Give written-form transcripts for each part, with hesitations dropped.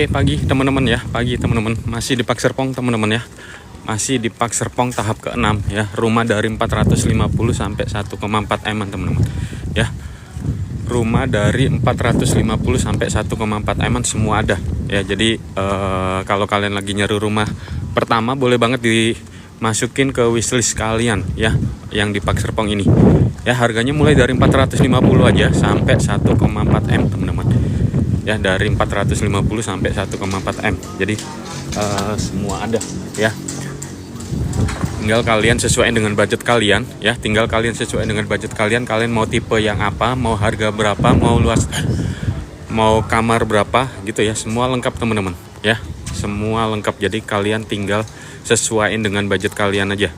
Oke, pagi teman-teman ya, pagi teman-teman. Masih di Pak Serpong teman-teman ya. Masih di Pak Serpong tahap ke-6 ya. Rumah dari 450 sampai 1,4 M teman-teman. Ya. Rumah dari 450 sampai 1,4 M semua ada. Ya, jadi kalau kalian lagi nyari rumah pertama boleh banget dimasukin ke wishlist kalian ya, yang di Pak Serpong ini. Ya, harganya mulai dari 450 aja sampai 1,4 M teman-teman. Ya, dari 450 sampai 1,4 M. Jadi semua ada ya. Tinggal kalian sesuai dengan budget kalian ya. Tinggal kalian sesuai dengan budget kalian. Kalian mau tipe yang apa, mau harga berapa, mau luas, mau kamar berapa gitu ya. Semua lengkap teman-teman ya. Semua lengkap. Jadi kalian tinggal sesuaiin dengan budget kalian aja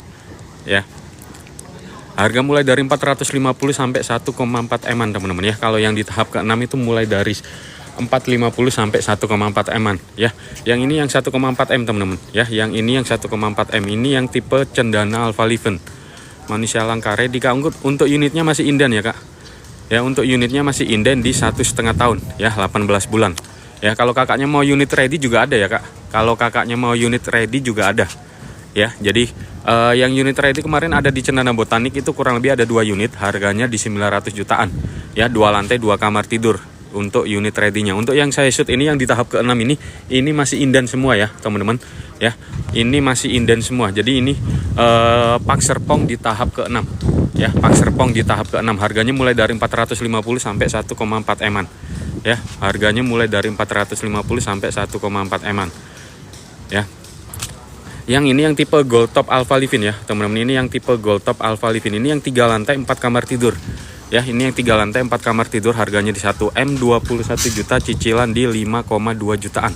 ya. Harga mulai dari 450 sampai 1,4 M teman-teman ya. Kalau yang di tahap ke-6 itu mulai dari 450 sampai 1,4 M ya. Yang ini yang 1,4 M teman-teman ya. Yang ini yang 1,4 M. Ini yang tipe Cendana Alpha Livin. Manusia Langkare di Kak. Untuk unitnya masih inden ya Kak. Ya, untuk unitnya masih inden di 1,5 tahun ya, 18 bulan. Ya, kalau kakaknya mau unit ready juga ada ya Kak. Kalau kakaknya mau unit ready juga ada. Ya, jadi yang unit ready kemarin ada di Cendana Botanik itu kurang lebih ada 2 unit, harganya di 900 jutaan. Ya, 2 lantai 2 kamar tidur untuk unit ready-nya. Untuk yang saya shoot ini yang di tahap ke-6 ini masih inden semua ya, teman-teman. Ya, ini masih inden semua. Jadi ini Pak Serpong di tahap ke-6. Ya, Pak Serpong di tahap ke-6. Harganya mulai dari 450 sampai 1,4 M. Ya, harganya mulai dari 450 sampai 1,4 M. Ya. Yang ini yang tipe Gold Top Alpha Livin ya, teman-teman. Ini yang tipe Gold Top Alpha Livin. Ini yang 3 lantai 4 kamar tidur. Ya, ini yang 3 lantai 4 kamar tidur, harganya di 1 M, 21 juta, cicilan di 5,2 jutaan.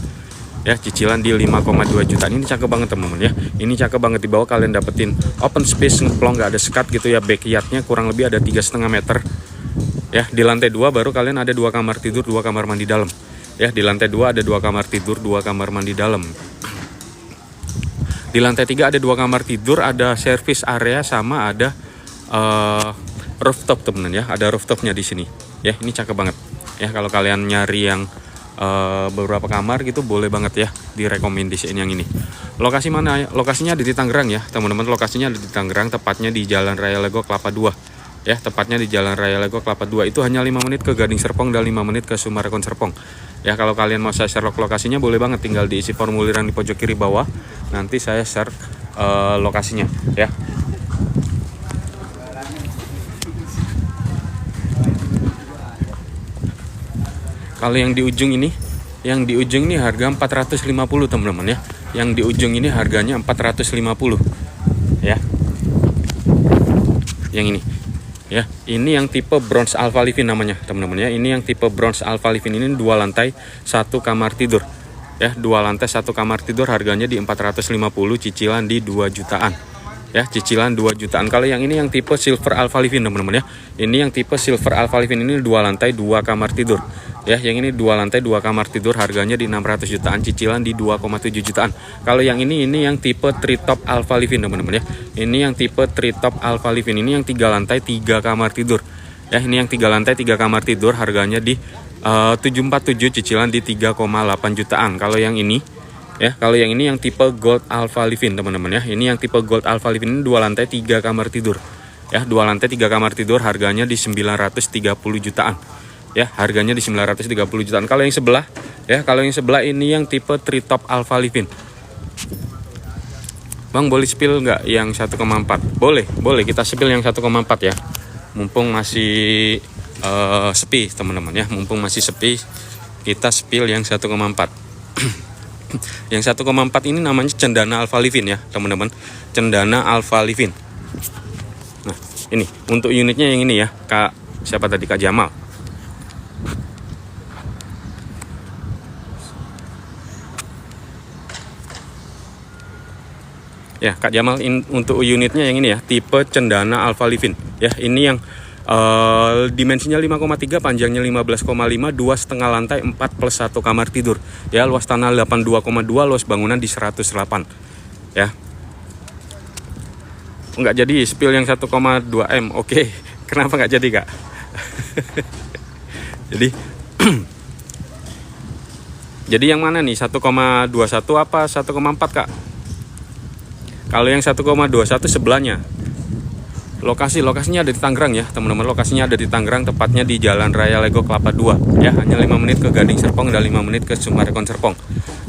Ya, cicilan di 5,2 jutaan. Ini cakep banget teman-teman ya. Ini cakep banget, di bawah kalian dapetin open space, ngeplong, nggak ada sekat gitu ya. Backyardnya kurang lebih ada 3,5 meter. Ya, di lantai 2 baru kalian ada 2 kamar tidur, 2 kamar mandi dalam. Ya, di lantai 2 ada 2 kamar tidur, 2 kamar mandi dalam. Di lantai 3 ada 2 kamar tidur, ada service area, sama ada rooftop teman-teman ya. Ada rooftopnya di sini. Ya, ini cakep banget. Ya, kalau kalian nyari yang beberapa kamar gitu boleh banget ya, direkomendasiin yang ini. Lokasi mana? Lokasinya ada di Tangerang ya, teman-teman. Lokasinya ada di Tangerang, tepatnya di Jalan Raya Lego Kelapa 2. Ya, tepatnya di Jalan Raya Lego Kelapa 2. Itu hanya 5 menit ke Gading Serpong dan 5 menit ke Summarecon Serpong. Ya, kalau kalian mau saya share lokasinya boleh banget, tinggal diisi formuliran di pojok kiri bawah. Nanti saya share lokasinya ya. Kalau yang di ujung ini, harga 450 teman-teman ya. Yang di ujung ini harganya 450 ya. Yang ini ya, ini yang tipe Bronze Alpha Livin namanya teman-teman ya. Ini yang tipe Bronze Alpha Livin, ini 2 lantai 1 kamar tidur ya. 2 lantai 1 kamar tidur, harganya di 450, cicilan di 2 jutaan ya. Cicilan 2 jutaan. Kalau yang ini yang tipe Silver Alpha Livin teman-teman ya. Ini yang tipe Silver Alpha Livin, ini 2 lantai 2 kamar tidur ya. Yang ini 2 lantai 2 kamar tidur, harganya di 600 jutaan, cicilan di 2,7 jutaan. Kalau yang ini yang tipe Treetop Alpha Livin teman-teman ya. Ini yang tipe Treetop Alpha Livin, ini yang 3 lantai 3 kamar tidur ya. Ini yang 3 lantai 3 kamar tidur, harganya di 747, cicilan di 3,8 jutaan. Kalau yang ini ya, kalau yang ini yang tipe Gold Alpha Livin teman-teman ya. Ini yang tipe Gold Alpha Livin, ini 2 lantai 3 kamar tidur ya. 2 lantai 3 kamar tidur, harganya di 930 jutaan ya. Harganya di 930 jutaan. Kalau yang sebelah ya, kalau yang sebelah ini yang tipe Treetop Alpha Livin. Bang, boleh spill nggak yang 1,4? Boleh kita spill yang 1,4 ya. Mumpung masih sepi teman-teman ya. Mumpung masih sepi, kita spill yang 1,4. Yang 1,4 ini namanya Cendana Alpha Livin ya teman-teman. Cendana Alpha Livin. Nah, ini untuk unitnya yang ini ya, Kak siapa tadi, Kak Jamal. Ya, Kak Jamal, untuk unitnya yang ini ya, tipe Cendana Alpha Livin ya. Ini yang dimensinya 5,3, panjangnya 15,5, 2,5 lantai 4 plus 1 kamar tidur ya. Luas tanah 82,2, luas bangunan di 108 ya. Nggak jadi spill yang 1,2 M. Oke. Kenapa nggak jadi Kak? Jadi Jadi yang mana nih, 1,21 apa 1,4 Kak? Kalau yang 1,21 sebelahnya. Lokasinya ada di Tangerang ya teman-teman. Lokasinya ada di Tangerang, tepatnya di Jalan Raya Lego Kelapa 2 ya. Hanya 5 menit ke Gading Serpong dan 5 menit ke Sumarekon Serpong.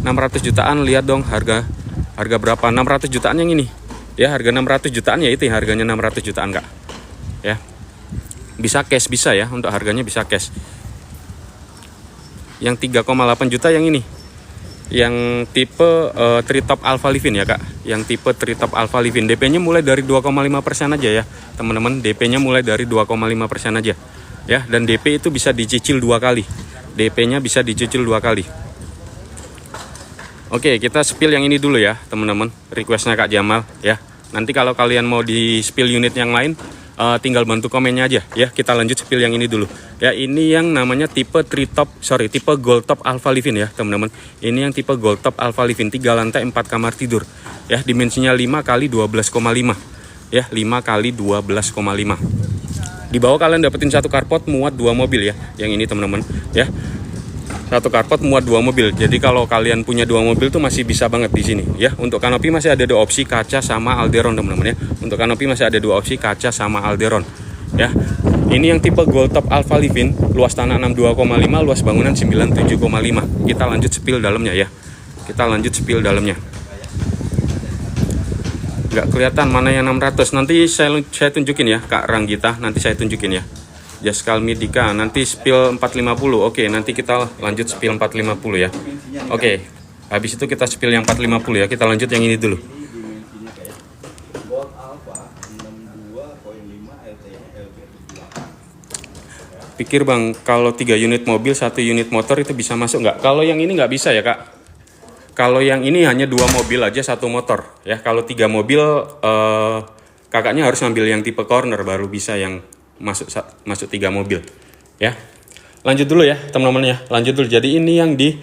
600 jutaan, lihat dong harga berapa? 600 jutaan yang ini ya. Harga 600 jutaan ya, itu ya, harganya 600 jutaan Kak ya. Bisa cash, bisa ya, untuk harganya bisa cash. Yang 3,8 juta yang ini, yang tipe Treetop Alpha Livin ya Kak. Yang tipe Treetop Alpha Livin, DP-nya mulai dari 2,5% aja ya teman-teman. DP-nya mulai dari 2,5% aja ya. Dan DP itu bisa dicicil 2 kali. DP-nya bisa dicicil 2 kali. Oke, kita spill yang ini dulu ya teman-teman. Requestnya Kak Jamal ya. Nanti kalau kalian mau di spill unit yang lain, tinggal bantu komennya aja ya. Kita lanjut spill yang ini dulu ya. Ini yang namanya tipe tipe Gold Top Alpha Livin ya teman-teman. Ini yang tipe Gold Top Alpha Livin, 3 lantai 4 kamar tidur ya. Dimensinya 5 kali 12,5 ya. 5 kali 12,5. Di bawah kalian dapetin satu carport muat 2 mobil ya. Yang ini teman-teman ya. Satu carport muat 2 mobil. Jadi kalau kalian punya 2 mobil tuh masih bisa banget di sini ya. Untuk kanopi masih ada 2 opsi, kaca sama alderon teman-teman ya. Untuk kanopi masih ada 2 opsi, kaca sama alderon ya. Ini yang tipe Gold Top Alpha Livin, luas tanah 62,5, luas bangunan 97,5. Kita lanjut spill dalamnya ya. Kita lanjut spill dalamnya. Nggak kelihatan mana yang 600. Nanti saya tunjukin ya Kak Ranggita, nanti saya tunjukin ya. Jaskal Midika, nanti spill 450. Oke, nanti kita lanjut spill 450 ya. Oke, habis itu kita spill yang 450 ya. Kita lanjut yang ini dulu. Pikir Bang, kalau 3 unit mobil 1 unit motor itu bisa masuk nggak? Kalau yang ini nggak bisa ya Kak. Kalau yang ini hanya 2 mobil aja 1 motor ya. Kalau 3 mobil kakaknya harus ngambil yang tipe corner baru bisa yang masuk 3 mobil ya. Lanjut dulu ya teman-teman ya, lanjut dulu. Jadi ini yang di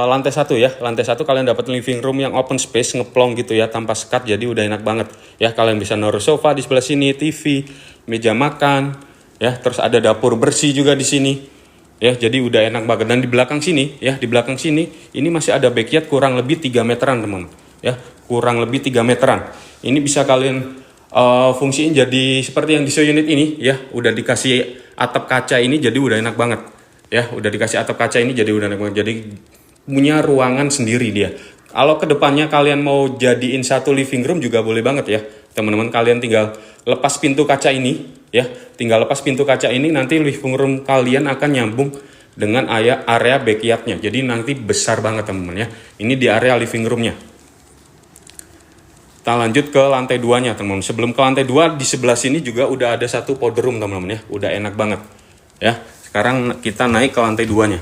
lantai 1 ya. Lantai 1 kalian dapat living room yang open space, ngeplong gitu ya, tanpa sekat, jadi udah enak banget ya. Kalian bisa naruh sofa di sebelah sini, TV, meja makan ya. Terus ada dapur bersih juga di sini ya, jadi udah enak banget. Dan di belakang sini ya, di belakang sini ini masih ada backyard kurang lebih 3 meteran teman-teman ya. Kurang lebih 3 meteran. Ini bisa kalian fungsiin jadi seperti yang di show unit ini ya. Udah dikasih atap kaca ini, jadi udah enak banget ya. Udah dikasih atap kaca ini, jadi udah enak banget. Jadi punya ruangan sendiri dia. Kalau kedepannya kalian mau jadiin satu living room juga boleh banget ya teman-teman. Kalian tinggal lepas pintu kaca ini ya. Tinggal lepas pintu kaca ini, nanti living room kalian akan nyambung dengan area backyardnya. Jadi nanti besar banget teman-teman ya. Ini di area living roomnya. Kita lanjut ke lantai 2-nya teman-teman. Sebelum ke lantai 2, di sebelah sini juga udah ada satu powder room teman-teman ya. Udah enak banget ya. Sekarang kita naik ke lantai 2-nya.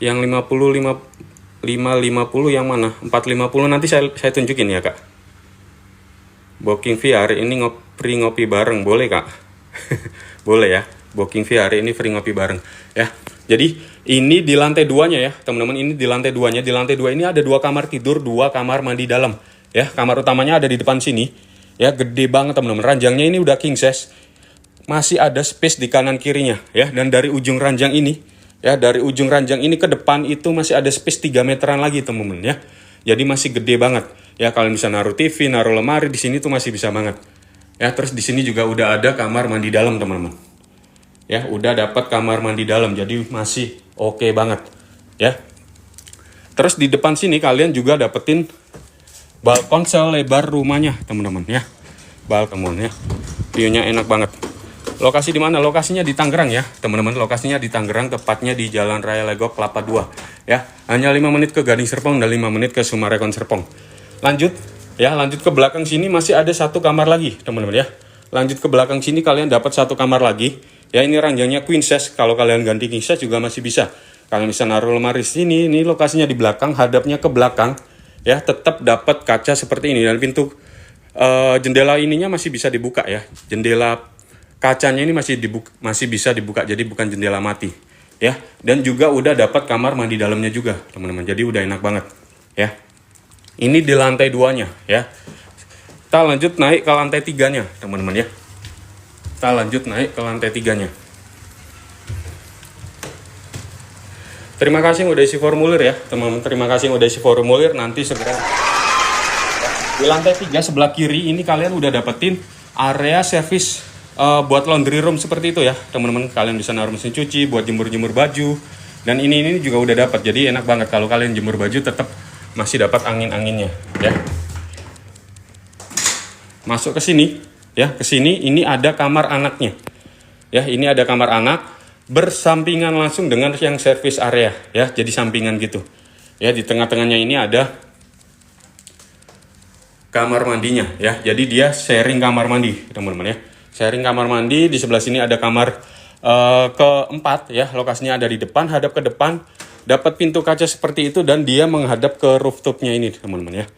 Yang 550 yang mana? 450 nanti saya tunjukin ya Kak. Booking fee hari ini free ngopi bareng, boleh Kak? Boleh ya. Booking fee hari ini free ngopi bareng ya. Jadi ini di lantai 2-nya ya teman-teman. Ini di lantai 2-nya. Di lantai 2 ini ada 2 kamar tidur, 2 kamar mandi dalam ya. Kamar utamanya ada di depan sini ya. Gede banget teman-teman. Ranjangnya ini udah king size. Masih ada space di kanan kirinya ya. Dan dari ujung ranjang ini ya, dari ujung ranjang ini ke depan itu masih ada space 3 meteran lagi teman-teman ya. Jadi masih gede banget ya. Kalian bisa naruh TV, naruh lemari di sini tuh masih bisa banget ya. Terus di sini juga udah ada kamar mandi dalam teman-teman ya. Udah dapat kamar mandi dalam, jadi masih oke banget ya. Terus di depan sini kalian juga dapetin balkon selebar rumahnya teman-teman ya. Balkon ya, view-nya enak banget. Lokasi di mana? Lokasinya di Tangerang ya teman-teman. Lokasinya di Tangerang, tepatnya di Jalan Raya Legok Kelapa 2 ya. Hanya 5 menit ke Gading Serpong dan 5 menit ke Sumarekon Serpong. Lanjut ya, lanjut ke belakang sini masih ada satu kamar lagi teman-teman ya. Lanjut ke belakang sini kalian dapat satu kamar lagi ya. Ini ranjangnya queen size. Kalau kalian ganti king size juga masih bisa. Kalian bisa naruh lemari sini. Ini lokasinya di belakang, hadapnya ke belakang ya. Tetap dapat kaca seperti ini, dan pintu jendela ininya masih bisa dibuka ya. Jendela kacanya ini masih bisa dibuka, jadi bukan jendela mati ya. Dan juga udah dapat kamar mandi dalamnya juga teman-teman. Jadi udah enak banget ya. Ini di lantai 2-nya ya. Kita lanjut naik ke lantai 3-nya, teman-teman ya. Kita lanjut naik ke lantai 3-nya. Terima kasih yang udah isi formulir ya, teman-teman. Terima kasih yang udah isi formulir. Nanti segera di lantai 3 sebelah kiri ini kalian udah dapetin area servis buat laundry room seperti itu ya, teman-teman. Kalian bisa naruh mesin cuci, buat jemur-jemur baju. Dan ini juga udah dapat. Jadi enak banget kalau kalian jemur baju tetap masih dapat angin-anginnya ya. Masuk ke sini ya, ke sini ini ada kamar anaknya. Ya, ini ada kamar anak bersampingan langsung dengan yang service area ya. Jadi sampingan gitu. Ya, di tengah-tengahnya ini ada kamar mandinya ya. Jadi dia sharing kamar mandi, teman-teman ya. Sharing kamar mandi, di sebelah sini ada kamar keempat ya. Lokasinya ada di depan, hadap ke depan. Dapat pintu kaca seperti itu dan dia menghadap ke rooftopnya ini, teman-teman ya.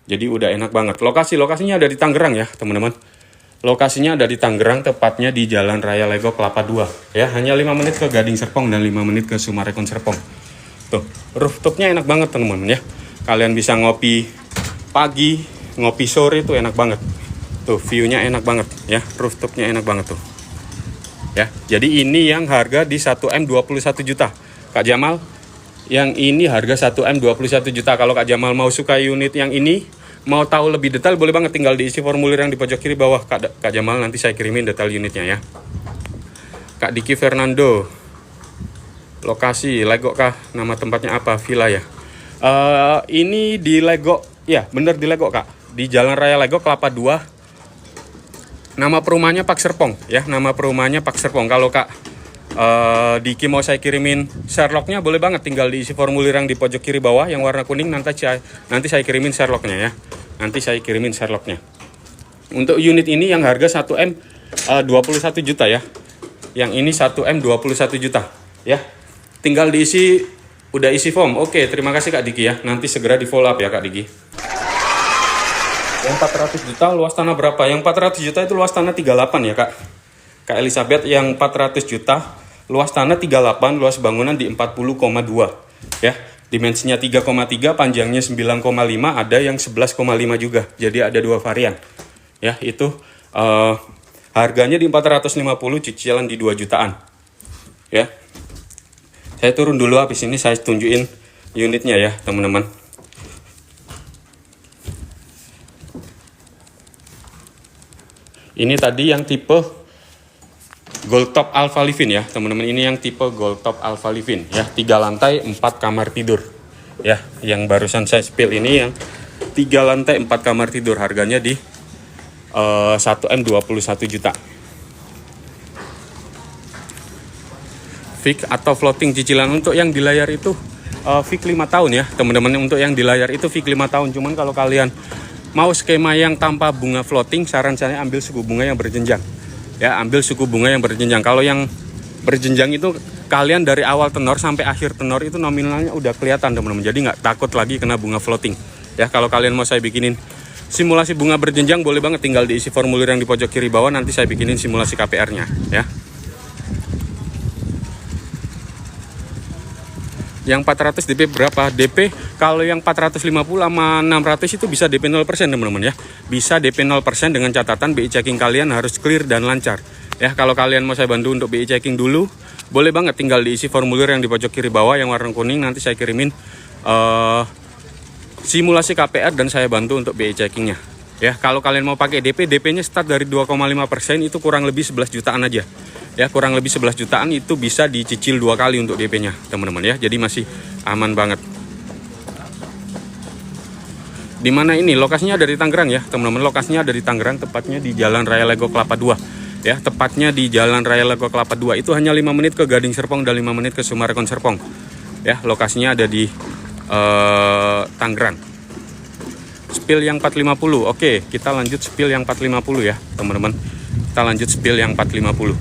Jadi udah enak banget. Lokasinya ada di Tangerang ya, teman-teman. Lokasinya ada di Tangerang, tepatnya di Jalan Raya Legok Kelapa 2 ya. Hanya 5 menit ke Gading Serpong dan 5 menit ke Sumarekon Serpong. Tuh, rooftopnya enak banget, teman-teman ya. Kalian bisa ngopi pagi, ngopi sore itu enak banget. Tuh, view-nya enak banget ya. Rooftopnya enak banget tuh. Ya, jadi ini yang harga di 1M 21 juta. Kak Jamal, yang ini harga 1M 21 juta. Kalau Kak Jamal mau suka unit yang ini, mau tahu lebih detail, boleh banget tinggal diisi formulir yang di pojok kiri bawah Kak Jamal, nanti saya kirimin detail unitnya ya. Kak Diki Fernando, lokasi Legok kah? Nama tempatnya apa? Villa ya. Ini di Legok, ya bener di Legok Kak. Di Jalan Raya Legok Kelapa 2. Nama perumahannya Pak Serpong ya. Nama perumahannya Pak Serpong. Kalau Kak Diki mau saya kirimin Sherlocknya, boleh banget tinggal diisi formulir yang di pojok kiri bawah yang warna kuning, nanti saya kirimin Sherlocknya ya. Nanti saya kirimin Sherlocknya. Untuk unit ini yang harga 1M 21 juta ya. Yang ini 1M 21 juta ya. Tinggal diisi, udah isi form. Oke, terima kasih Kak Diki ya. Nanti segera di follow up ya Kak Diki. Yang 400 juta luas tanah berapa? Yang 400 juta itu luas tanah 38 ya Kak. Kak Elizabeth, yang 400 juta luas tanah 38, luas bangunan di 40,2 ya. Dimensinya 3,3, panjangnya 9,5, ada yang 11,5 juga. Jadi ada 2 varian. Ya, itu harganya di 450, cicilan di 2 jutaan. Ya. Saya turun dulu, habis ini saya tunjukin unitnya ya, teman-teman. Ini tadi yang tipe Gold Top Alpha Livin ya, teman-teman. Ini yang tipe Gold Top Alpha Livin ya, 3 lantai 4 kamar tidur. Ya, yang barusan saya spill ini yang 3 lantai 4 kamar tidur, harganya di 1M 21 juta. Fix atau floating cicilan. Untuk yang di layar itu fix 5 tahun ya, teman-teman. Untuk yang di layar itu fix 5 tahun. Cuman kalau kalian mau skema yang tanpa bunga floating, saran saya ambil suku bunga yang berjenjang. Ya, ambil suku bunga yang berjenjang. Kalau yang berjenjang itu kalian dari awal tenor sampai akhir tenor itu nominalnya udah kelihatan, teman-teman. Jadi nggak takut lagi kena bunga floating. Ya, kalau kalian mau saya bikinin simulasi bunga berjenjang, boleh banget tinggal diisi formulir yang di pojok kiri bawah, nanti saya bikinin simulasi KPR-nya ya. Yang 400 DP berapa? DP kalau yang 450 sama 600 itu bisa DP 0%, teman-teman ya. Bisa DP 0% dengan catatan BI checking kalian harus clear dan lancar. Ya, kalau kalian mau saya bantu untuk BI checking dulu, boleh banget tinggal diisi formulir yang di pojok kiri bawah yang warna kuning, nanti saya kirimin simulasi KPR dan saya bantu untuk BI checkingnya. Ya, kalau kalian mau pakai DP, DP-nya start dari 2,5%, itu kurang lebih 11 jutaan aja. Ya, kurang lebih 11 jutaan itu bisa dicicil 2 kali untuk DP-nya, teman-teman ya. Jadi masih aman banget. Di mana ini? Lokasinya ada di Tangerang ya, teman-teman. Lokasinya ada di Tangerang, tepatnya di Jalan Raya Legok Kelapa 2. Ya, tepatnya di Jalan Raya Legok Kelapa 2. Itu hanya 5 menit ke Gading Serpong dan 5 menit ke Sumarekon Serpong. Ya, lokasinya ada di Tangerang. Spill yang 450. Oke, kita lanjut spill yang 450 ya, teman-teman. Kita lanjut spill yang 450.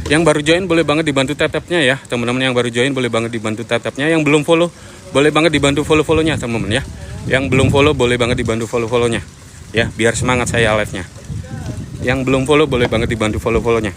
Yang baru join boleh banget dibantu tap-tapnya ya, teman-teman. Yang baru join boleh banget dibantu tap-tapnya. Yang belum follow boleh banget dibantu follow-follownya, teman-teman ya. Yang belum follow boleh banget dibantu follow-follownya. Ya, biar semangat saya live-nya. Yang belum follow boleh banget dibantu follow-follownya.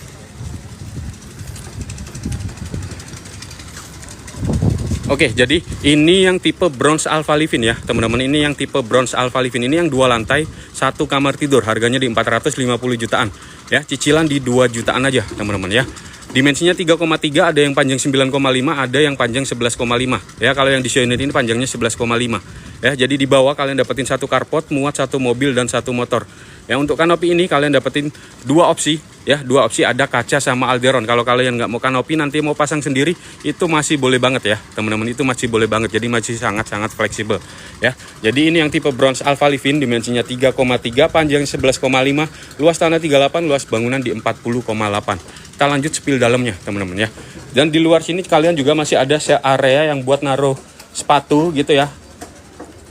Oke, jadi ini yang tipe bronze Alpha Livin ya, teman-teman. Ini yang tipe bronze Alpha Livin. Ini yang 2 lantai, 1 kamar tidur. Harganya di 450 jutaan. Ya, cicilan di 2 jutaan aja, teman-teman ya. Dimensinya 3,3, ada yang panjang 9,5, ada yang panjang 11,5. Ya, kalau yang di show unit ini panjangnya 11,5. Ya, jadi di bawah kalian dapetin 1 carport, muat 1 mobil dan 1 motor. Ya, untuk kanopi ini kalian dapetin 2 opsi. Ya, 2 opsi, ada kaca sama alderon. Kalau kalian nggak mau kanopi, nanti mau pasang sendiri, itu masih boleh banget ya, teman-teman. Itu masih boleh banget. Jadi masih sangat-sangat fleksibel. Ya, jadi ini yang tipe bronze Alpha Livin, dimensinya 3,3, panjang 11,5, luas tanah 38, luas bangunan di 40,8. Kita lanjut spill dalamnya, teman-teman ya. Dan di luar sini kalian juga masih ada area yang buat naruh sepatu gitu ya.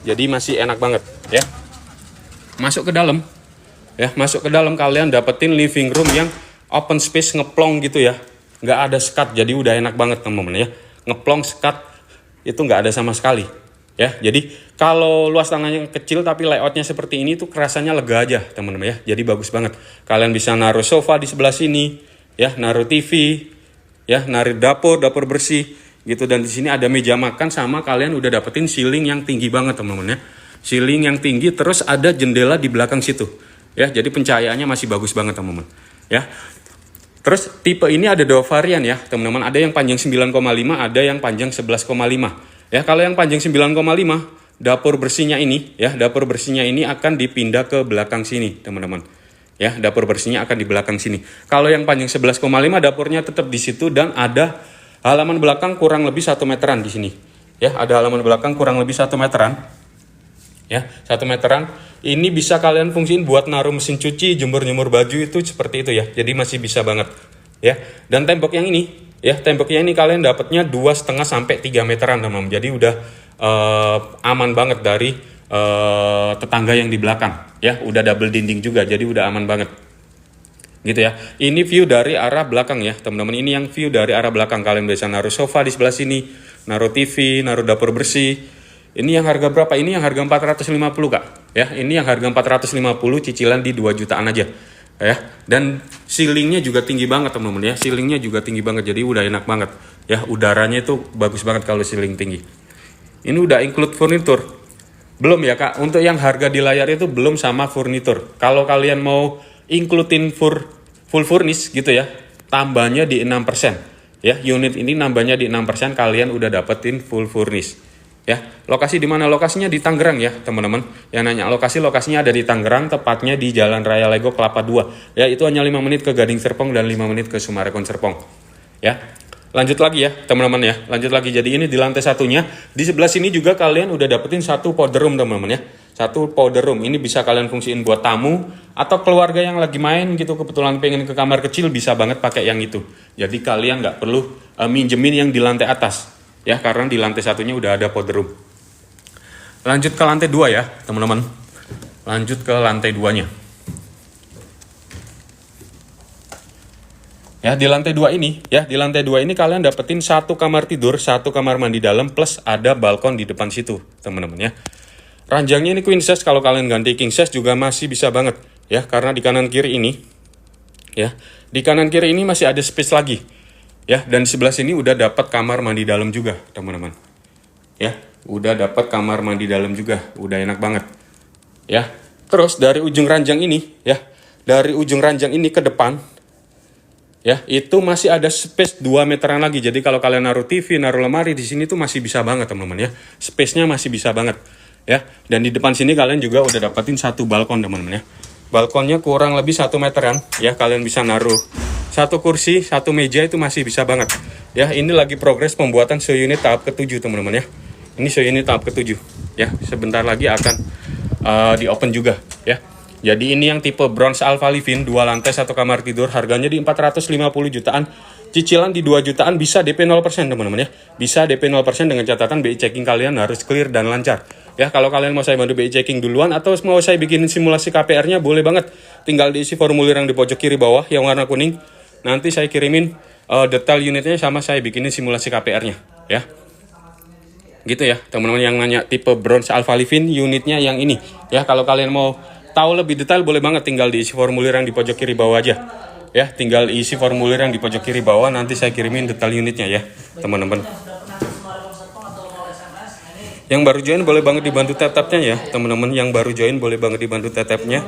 Jadi masih enak banget ya. Masuk ke dalam. Ya, masuk ke dalam kalian dapetin living room yang open space ngeplong gitu ya. Nggak ada sekat, jadi udah enak banget teman-teman ya. Ngeplong sekat itu nggak ada sama sekali. Ya, jadi kalau luas tanahnya kecil tapi layoutnya seperti ini tuh kerasanya lega aja teman-teman ya. Jadi bagus banget. Kalian bisa naruh sofa di sebelah sini, ya, naruh TV, ya, naruh dapur bersih gitu. Dan di sini ada meja makan, sama kalian udah dapetin ceiling yang tinggi banget teman-teman ya. Ceiling yang tinggi, terus ada jendela di belakang situ. Ya, jadi pencahayaannya masih bagus banget teman-teman. Ya. Terus tipe ini ada 2 varian ya, teman-teman. Ada yang panjang 9,5, ada yang panjang 11,5. Ya, kalau yang panjang 9,5, dapur bersihnya ini ya, dapur bersihnya ini akan dipindah ke belakang sini, teman-teman. Ya, dapur bersihnya akan di belakang sini. Kalau yang panjang 11,5, dapurnya tetap di situ dan ada halaman belakang kurang lebih 1 meteran di sini. Ya, ada halaman belakang kurang lebih 1 meteran. Ya, 1 meteran. Ini bisa kalian fungsiin buat naruh mesin cuci, jemur-jemur baju, itu seperti itu ya. Jadi masih bisa banget. Ya. Dan tembok yang ini, ya, temboknya ini kalian dapatnya 2,5 sampai 3 meteran, teman-teman. Jadi udah aman banget dari tetangga yang di belakang, ya. Udah double dinding juga, jadi udah aman banget. Gitu ya. Ini view dari arah belakang ya, teman-teman. Ini yang view dari arah belakang. Kalian bisa naruh sofa di sebelah sini, naruh TV, naruh dapur bersih. Ini yang harga berapa? Ini yang harga 450, Kak. Ya, ini yang harga 450, cicilan di 2 jutaan aja. Ya, dan ceilingnya juga tinggi banget, teman-teman ya. Ceilingnya juga tinggi banget, jadi udah enak banget. Ya, udaranya itu bagus banget kalau ceiling tinggi. Ini udah include furniture. Belum ya, Kak. Untuk yang harga di layar itu belum sama furniture. Kalau kalian mau includein full furnish gitu ya, tambahnya di 6%. Ya, unit ini nambahnya di 6%, kalian udah dapetin full furnish. Ya, lokasi di mana? Lokasinya di Tangerang ya, teman-teman. Yang nanya lokasinya ada di Tangerang, tepatnya di Jalan Raya Lego Kelapa 2. Ya, itu hanya 5 menit ke Gading Serpong dan 5 menit ke Sumarekon Serpong. Ya. Lanjut lagi ya, teman-teman ya. Lanjut lagi. Jadi ini di lantai satunya, di sebelah sini juga kalian udah dapetin 1 powder room, teman-teman ya. 1 powder room. Ini bisa kalian fungsiin buat tamu atau keluarga yang lagi main gitu, kebetulan pengen ke kamar kecil, bisa banget pakai yang itu. Jadi kalian nggak perlu minjemin yang di lantai atas. Ya, karena di lantai satunya udah ada powder room. Lanjut ke lantai 2 ya, teman-teman. Lanjut ke lantai 2-nya. Ya, di lantai 2 ini, ya, di lantai 2 ini kalian dapetin 1 kamar tidur, 1 kamar mandi dalam, plus ada balkon di depan situ, teman-teman ya. Ranjangnya ini queen size, kalau kalian ganti king size juga masih bisa banget, ya, karena di kanan kiri ini, ya, di kanan kiri ini masih ada space lagi. Ya, dan di sebelah sini udah dapat kamar mandi dalam juga, teman-teman. Ya, udah dapat kamar mandi dalam juga, udah enak banget. Ya, terus dari ujung ranjang ini, ya, dari ujung ranjang ini ke depan, ya, itu masih ada space 2 meteran lagi. Jadi kalau kalian naruh TV, naruh lemari di sini tuh masih bisa banget, teman-teman ya. Space-nya masih bisa banget. Ya, dan di depan sini kalian juga udah dapetin 1 balkon, teman-teman ya. Balkonnya kurang lebih 1 meteran, ya, kalian bisa naruh 1 kursi, 1 meja, itu masih bisa banget. Ya, ini lagi progres pembuatan show unit tahap ke-7, teman-teman ya. Ini show unit tahap ke-7. Ya, sebentar lagi akan di open juga, ya. Jadi ini yang tipe bronze Alpha Livin, 2 lantai 1 kamar tidur, harganya di 450 jutaan. Cicilan di 2 jutaan, bisa DP 0%, teman-teman ya. Bisa DP 0% dengan catatan BI checking kalian harus clear dan lancar. Ya, kalau kalian mau saya bantu BI checking duluan atau mau saya bikinin simulasi KPR-nya, boleh banget. Tinggal diisi formulir yang di pojok kiri bawah yang warna kuning. Nanti saya kirimin detail unitnya, sama saya bikinin simulasi KPR-nya, ya. Gitu ya, teman-teman yang nanya tipe bronze Alpha Livin, unitnya yang ini. Ya, kalau kalian mau tahu lebih detail, boleh banget tinggal diisi formulir yang di pojok kiri bawah aja. Ya, tinggal isi formulir yang di pojok kiri bawah, nanti saya kirimin detail unitnya ya, teman-teman. Yang baru join boleh banget dibantu tap-tapnya ya teman-teman. Yang baru join boleh banget dibantu tap-tapnya.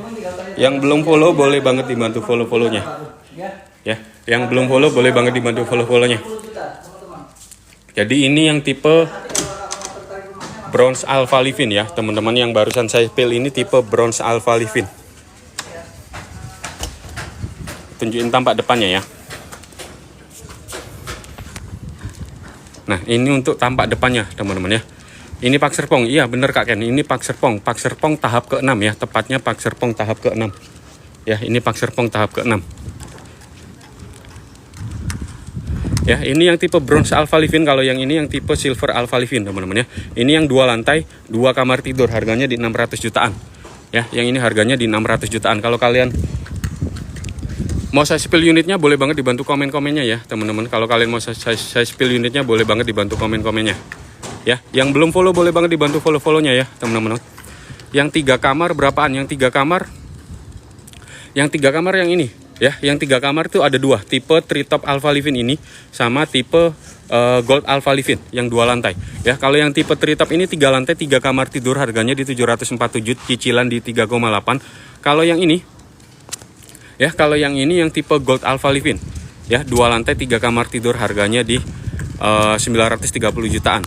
Yang belum follow boleh banget dibantu follow-follownya ya. Yang belum follow boleh banget dibantu follow-follownya. Jadi ini yang tipe Bronze Alpha Livin ya teman-teman. Yang barusan saya spill ini tipe Bronze Alpha Livin. Tunjukin tampak depannya ya. Nah ini untuk tampak depannya teman-teman ya. Ini Pak Serpong, iya bener Kak Ken, ini Pak Serpong tahap ke-6 ya, tepatnya Pak Serpong tahap ke-6 ya. Ini Pak Serpong tahap ke-6 ya. Ini yang tipe Bronze Alpha Livin. Kalau yang ini yang tipe Silver Alpha Livin teman-teman ya. Ini yang 2 lantai 2 kamar tidur, harganya di 600 jutaan ya. Yang ini harganya di 600 jutaan. Kalau kalian mau saya spill unitnya boleh banget dibantu komen-komennya ya teman-teman. Kalau kalian mau saya spill unitnya boleh banget dibantu komen-komennya ya. Yang belum follow boleh banget dibantu follow-follownya ya teman-teman. Yang 3 kamar berapaan? Yang 3 kamar yang ini ya. Yang 3 kamar itu ada 2, tipe Treetop Alpha Livin ini sama tipe Gold Alpha Livin yang 2 lantai ya. Kalau yang tipe Treetop ini 3 lantai 3 kamar tidur, harganya di 747, cicilan di 3,8. Kalau yang ini ya, kalau yang ini yang tipe Gold Alpha Livin ya, 2 lantai 3 kamar tidur, harganya di 930 jutaan.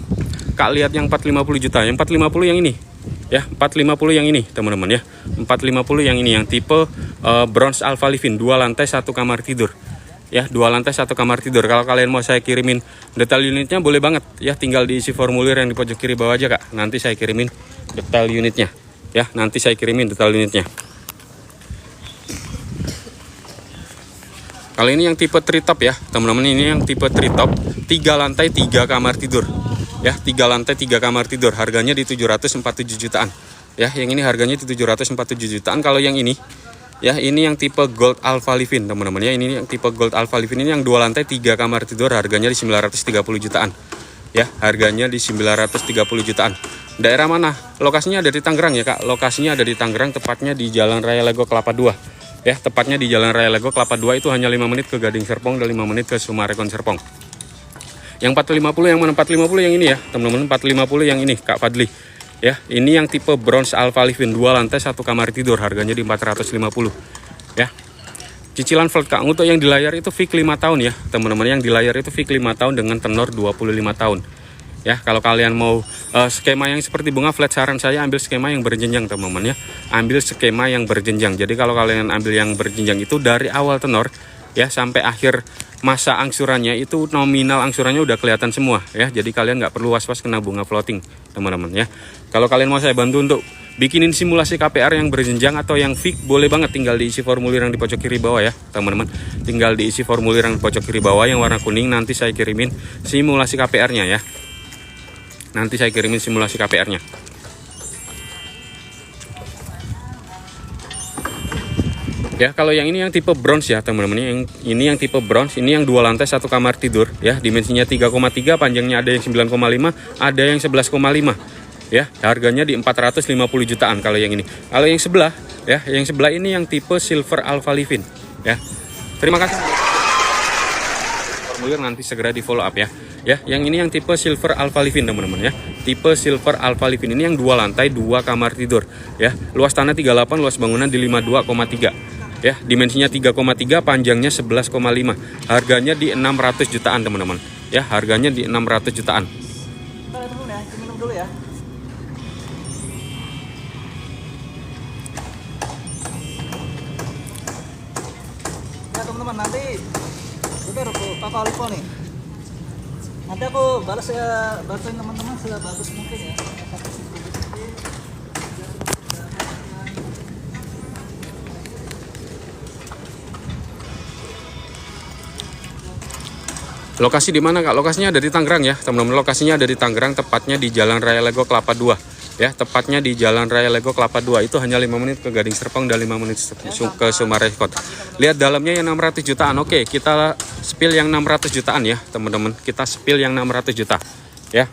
Kak lihat yang 450 juta, yang 450 yang ini ya, 450 yang ini teman-teman ya. 450 yang ini yang tipe Bronze Alpha Livin, 2 lantai 1 kamar tidur ya, 2 lantai 1 kamar tidur. Kalau kalian mau saya kirimin detail unitnya boleh banget ya, tinggal diisi formulir yang di pojok kiri bawah aja Kak. Nanti saya kirimin detail unitnya ya, nanti saya kirimin detail unitnya. Kalau ini yang tipe Treetop ya teman-teman, ini yang tipe Treetop 3 lantai 3 kamar tidur ya, 3 lantai 3 kamar tidur, harganya di 747 jutaan ya. Yang ini harganya di 747 jutaan. Kalau yang ini ya, ini yang tipe Gold Alpha Livin teman-teman ya. Ini yang tipe Gold Alpha Livin, ini yang 2 lantai 3 kamar tidur, harganya di 930 jutaan ya, harganya di 930 jutaan. Daerah mana? Lokasinya ada di Tangerang ya Kak. Lokasinya ada di Tangerang, tepatnya di Jalan Raya Lego Kelapa 2 ya, tepatnya di Jalan Raya Lego Kelapa 2. Itu hanya 5 menit ke Gading Serpong dan 5 menit ke Sumarekon Serpong. Yang 450 yang mana? 450 yang ini ya teman-teman. 450 yang ini Kak Fadli ya. Ini yang tipe Bronze Alpha Livin, 2 lantai 1 kamar tidur, harganya di 450 ya. Cicilan flat Kak. Untuk yang di layar itu fix 5 tahun ya teman-teman. Yang di layar itu fix 5 tahun dengan tenor 25 tahun ya. Kalau kalian mau skema yang seperti bunga flat, saran saya ambil skema yang berjenjang teman-teman ya. Ambil skema yang berjenjang. Jadi kalau kalian ambil yang berjenjang itu dari awal tenor ya sampai akhir masa angsurannya, itu nominal angsurannya udah kelihatan semua ya. Jadi kalian nggak perlu was-was kena bunga floating teman-teman ya. Kalau kalian mau saya bantu untuk bikinin simulasi KPR yang berjenjang atau yang fix, boleh banget, tinggal diisi formulir yang di pojok kiri bawah ya teman-teman. Tinggal diisi formulir yang di pojok kiri bawah yang warna kuning, nanti saya kirimin simulasi KPR-nya ya. Nanti saya kirimin simulasi KPR-nya. Ya, kalau yang ini yang tipe bronze ya teman-teman. Yang ini yang tipe bronze, ini yang 2 lantai 1 kamar tidur ya. Dimensinya 3,3, panjangnya ada yang 9,5, ada yang 11,5 ya. Harganya di 450 jutaan kalau yang ini. Kalau yang sebelah ya, yang sebelah ini yang tipe Silver Alpha Livin ya. Terima kasih. Formulir nanti segera di follow up ya. Ya, yang ini yang tipe Silver Alpha Livin teman-teman ya. Tipe Silver Alpha Livin ini yang 2 lantai 2 kamar tidur ya. Luas tanah 38, luas bangunan di 52,3. Ya, dimensinya 3,3, panjangnya 11,5. Harganya di 600 jutaan teman-teman. Ya, harganya di 600 jutaan. Minum dulu ya. Ya teman-teman, nanti udah aku Kakak Alipo nih. Nanti aku balas ya, balasin teman-teman sebagus mungkin ya. Lokasi di mana Kak? Lokasinya ada di Tangerang ya teman-teman. Lokasinya ada di Tangerang, tepatnya di Jalan Raya Lego Kelapa 2 ya. Tepatnya di Jalan Raya Lego Kelapa 2. Itu hanya 5 menit ke Gading Serpong dan 5 menit ke Sumarekon. Lihat dalamnya yang 600 jutaan. Oke, kita spill yang 600 jutaan ya teman-teman. Kita spill yang 600 juta ya.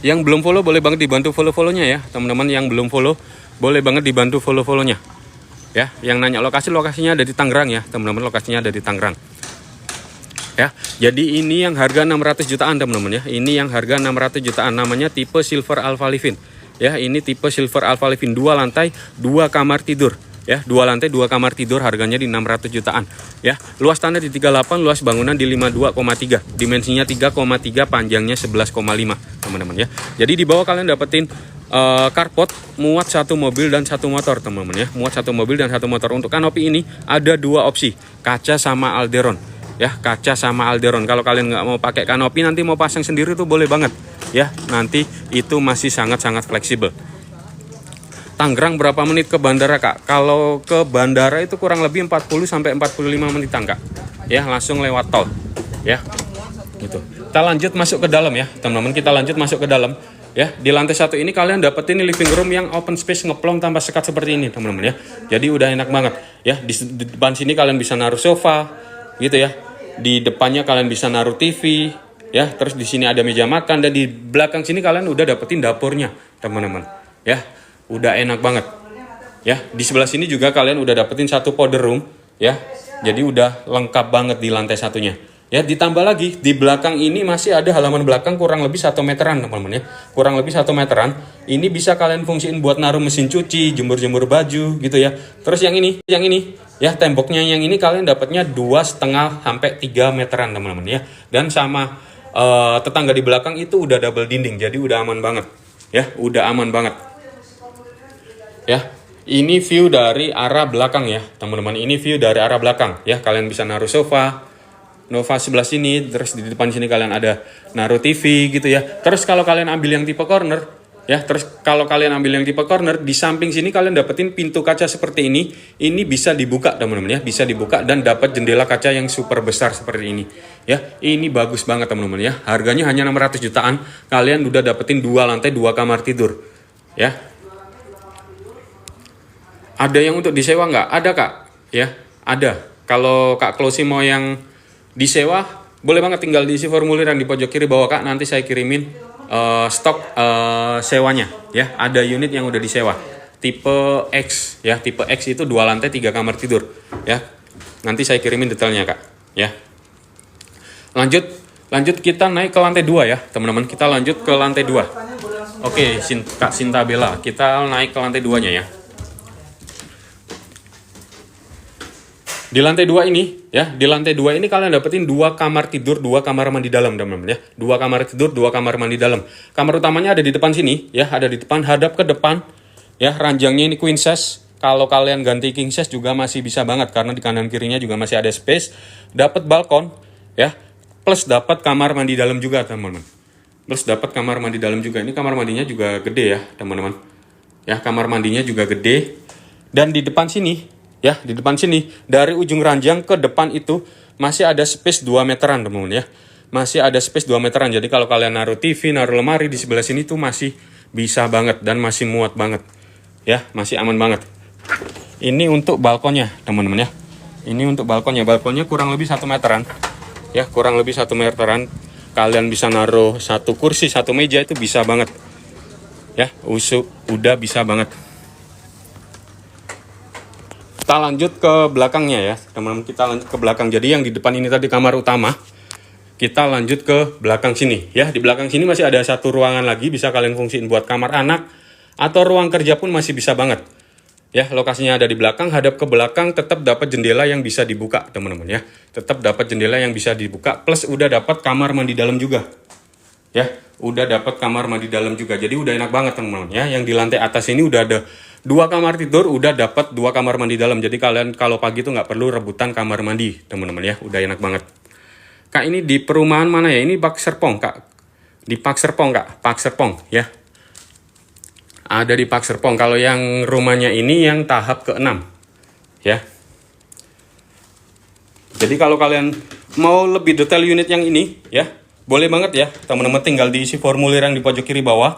Yang belum follow boleh banget dibantu follow-follownya ya teman-teman. Yang belum follow boleh banget dibantu follow-follownya ya. Yang nanya lokasinya ada di Tangerang ya teman-teman. Lokasinya ada di Tangerang. Ya, jadi ini yang harga 600 jutaan teman-teman ya. Ini yang harga 600 jutaan, namanya tipe Silver Alpha Livin. Ya, ini tipe Silver Alpha Livin 2 lantai, 2 kamar tidur. Ya, 2 lantai, 2 kamar tidur, harganya di 600 jutaan. Ya, luas tanah di 38, luas bangunan di 52,3. Dimensinya 3,3, panjangnya 11,5, teman-teman ya. Jadi di bawah kalian dapetin carport, muat 1 mobil dan 1 motor, teman-teman ya. Muat 1 mobil dan 1 motor. Untuk kanopi ini ada 2 opsi, kaca sama alderon. Ya, kaca sama alderon. Kalau kalian nggak mau pakai kanopi, nanti mau pasang sendiri tuh boleh banget ya, nanti itu masih sangat-sangat fleksibel. Tangerang berapa menit ke bandara, Kak? Kalau ke bandara itu kurang lebih 40 sampai 45 menitan, Kak. Ya, langsung lewat tol. Ya. Gitu. Kita lanjut masuk ke dalam ya, teman-teman. Kita lanjut masuk ke dalam. Ya, di lantai 1 ini kalian dapetin living room yang open space ngeplong tanpa sekat seperti ini, teman-teman ya. Jadi udah enak banget. Ya, di depan sini kalian bisa naruh sofa, gitu ya. Di depannya kalian bisa naruh TV, ya. Terus di sini ada meja makan, dan di belakang sini kalian udah dapetin dapurnya, teman-teman. Ya, udah enak banget. Ya, di sebelah sini juga kalian udah dapetin 1 powder room, ya. Jadi udah lengkap banget di lantai 1-nya. Ya, ditambah lagi di belakang ini masih ada halaman belakang kurang lebih 1 meteran, teman-teman ya. Kurang lebih 1 meteran. Ini bisa kalian fungsiin buat naruh mesin cuci, jemur-jemur baju, gitu ya. Terus yang ini, ya, temboknya yang ini kalian dapatnya 2,5 sampai 3 meteran, teman-teman ya. Dan sama tetangga di belakang itu udah double dinding, jadi udah aman banget. Ya, udah aman banget. Ya, ini view dari arah belakang ya, teman-teman. Ini view dari arah belakang ya. Kalian bisa naruh sofa, Nova sebelah sini, terus di depan sini kalian ada naruh TV gitu ya. Terus kalau kalian ambil yang tipe corner, ya, di samping sini kalian dapetin pintu kaca seperti ini. Ini bisa dibuka, teman-teman ya, bisa dibuka dan dapat jendela kaca yang super besar seperti ini. Ya, ini bagus banget, teman-teman ya. Harganya hanya 600 jutaan. Kalian udah dapetin 2 lantai, 2 kamar tidur. Ya. Ada yang untuk disewa nggak? Ada, Kak. Ya, ada. Kalau Kak Klosi mau yang disewa, boleh banget, tinggal diisi formulir yang di pojok kiri bawah, Kak. Nanti saya kirimin stok sewanya ya. Ada unit yang udah disewa tipe X ya. Tipe X itu 2 lantai 3 kamar tidur ya. Nanti saya kirimin detailnya, Kak ya. Lanjut kita naik ke lantai 2 ya, teman-teman. Kita lanjut ke lantai 2. Oke, Kak Sinta Bella, kita naik ke lantai 2-nya ya. Di lantai 2 ini ya, di lantai 2 ini kalian dapetin 2 kamar tidur, 2 kamar mandi dalam, teman-teman ya. 2 kamar tidur, 2 kamar mandi dalam. Kamar utamanya ada di depan sini ya, ada di depan, hadap ke depan. Ya, ranjangnya ini queen size. Kalau kalian ganti king size juga masih bisa banget, karena di kanan kirinya juga masih ada space. Dapat balkon ya, plus dapat kamar mandi dalam juga, teman-teman. Terus dapat kamar mandi dalam juga. Ini kamar mandinya juga gede ya, teman-teman. Ya, kamar mandinya juga gede. Dan di depan sini ya, di depan sini, dari ujung ranjang ke depan itu masih ada space 2 meteran, teman-teman ya. Masih ada space 2 meteran. Jadi kalau kalian naruh TV, naruh lemari di sebelah sini tuh masih bisa banget dan masih muat banget. Ya, masih aman banget. Ini untuk balkonnya, teman-teman ya. Ini untuk balkonnya. Balkonnya kurang lebih 1 meteran. Ya, kurang lebih 1 meteran. Kalian bisa naruh 1 kursi, 1 meja, itu bisa banget. Ya, udah bisa banget. Kita lanjut ke belakangnya ya, teman-teman. Kita lanjut ke belakang. Jadi yang di depan ini tadi kamar utama. Kita lanjut ke belakang sini ya. Di belakang sini masih ada 1 ruangan lagi, bisa kalian fungsiin buat kamar anak atau ruang kerja pun masih bisa banget. Ya, lokasinya ada di belakang, hadap ke belakang, tetap dapat jendela yang bisa dibuka, teman-teman ya. Tetap dapat jendela yang bisa dibuka, plus udah dapat kamar mandi dalam juga. Ya, udah dapat kamar mandi dalam juga. Jadi udah enak banget, teman-teman ya. Yang di lantai atas ini udah ada 2 kamar tidur, udah dapat 2 kamar mandi dalam. Jadi kalian kalau pagi tuh nggak perlu rebutan kamar mandi, teman-teman ya. Udah enak banget. Kak, ini di perumahan mana ya? Ini Pak Serpong, Kak. Di Pak Serpong, Kak. Pak Serpong ya. Ada di Pak Serpong. Kalau yang rumahnya ini yang tahap ke-6 ya. Jadi kalau kalian mau lebih detail unit yang ini ya, boleh banget ya, teman-teman. Tinggal diisi formulir yang di pojok kiri bawah.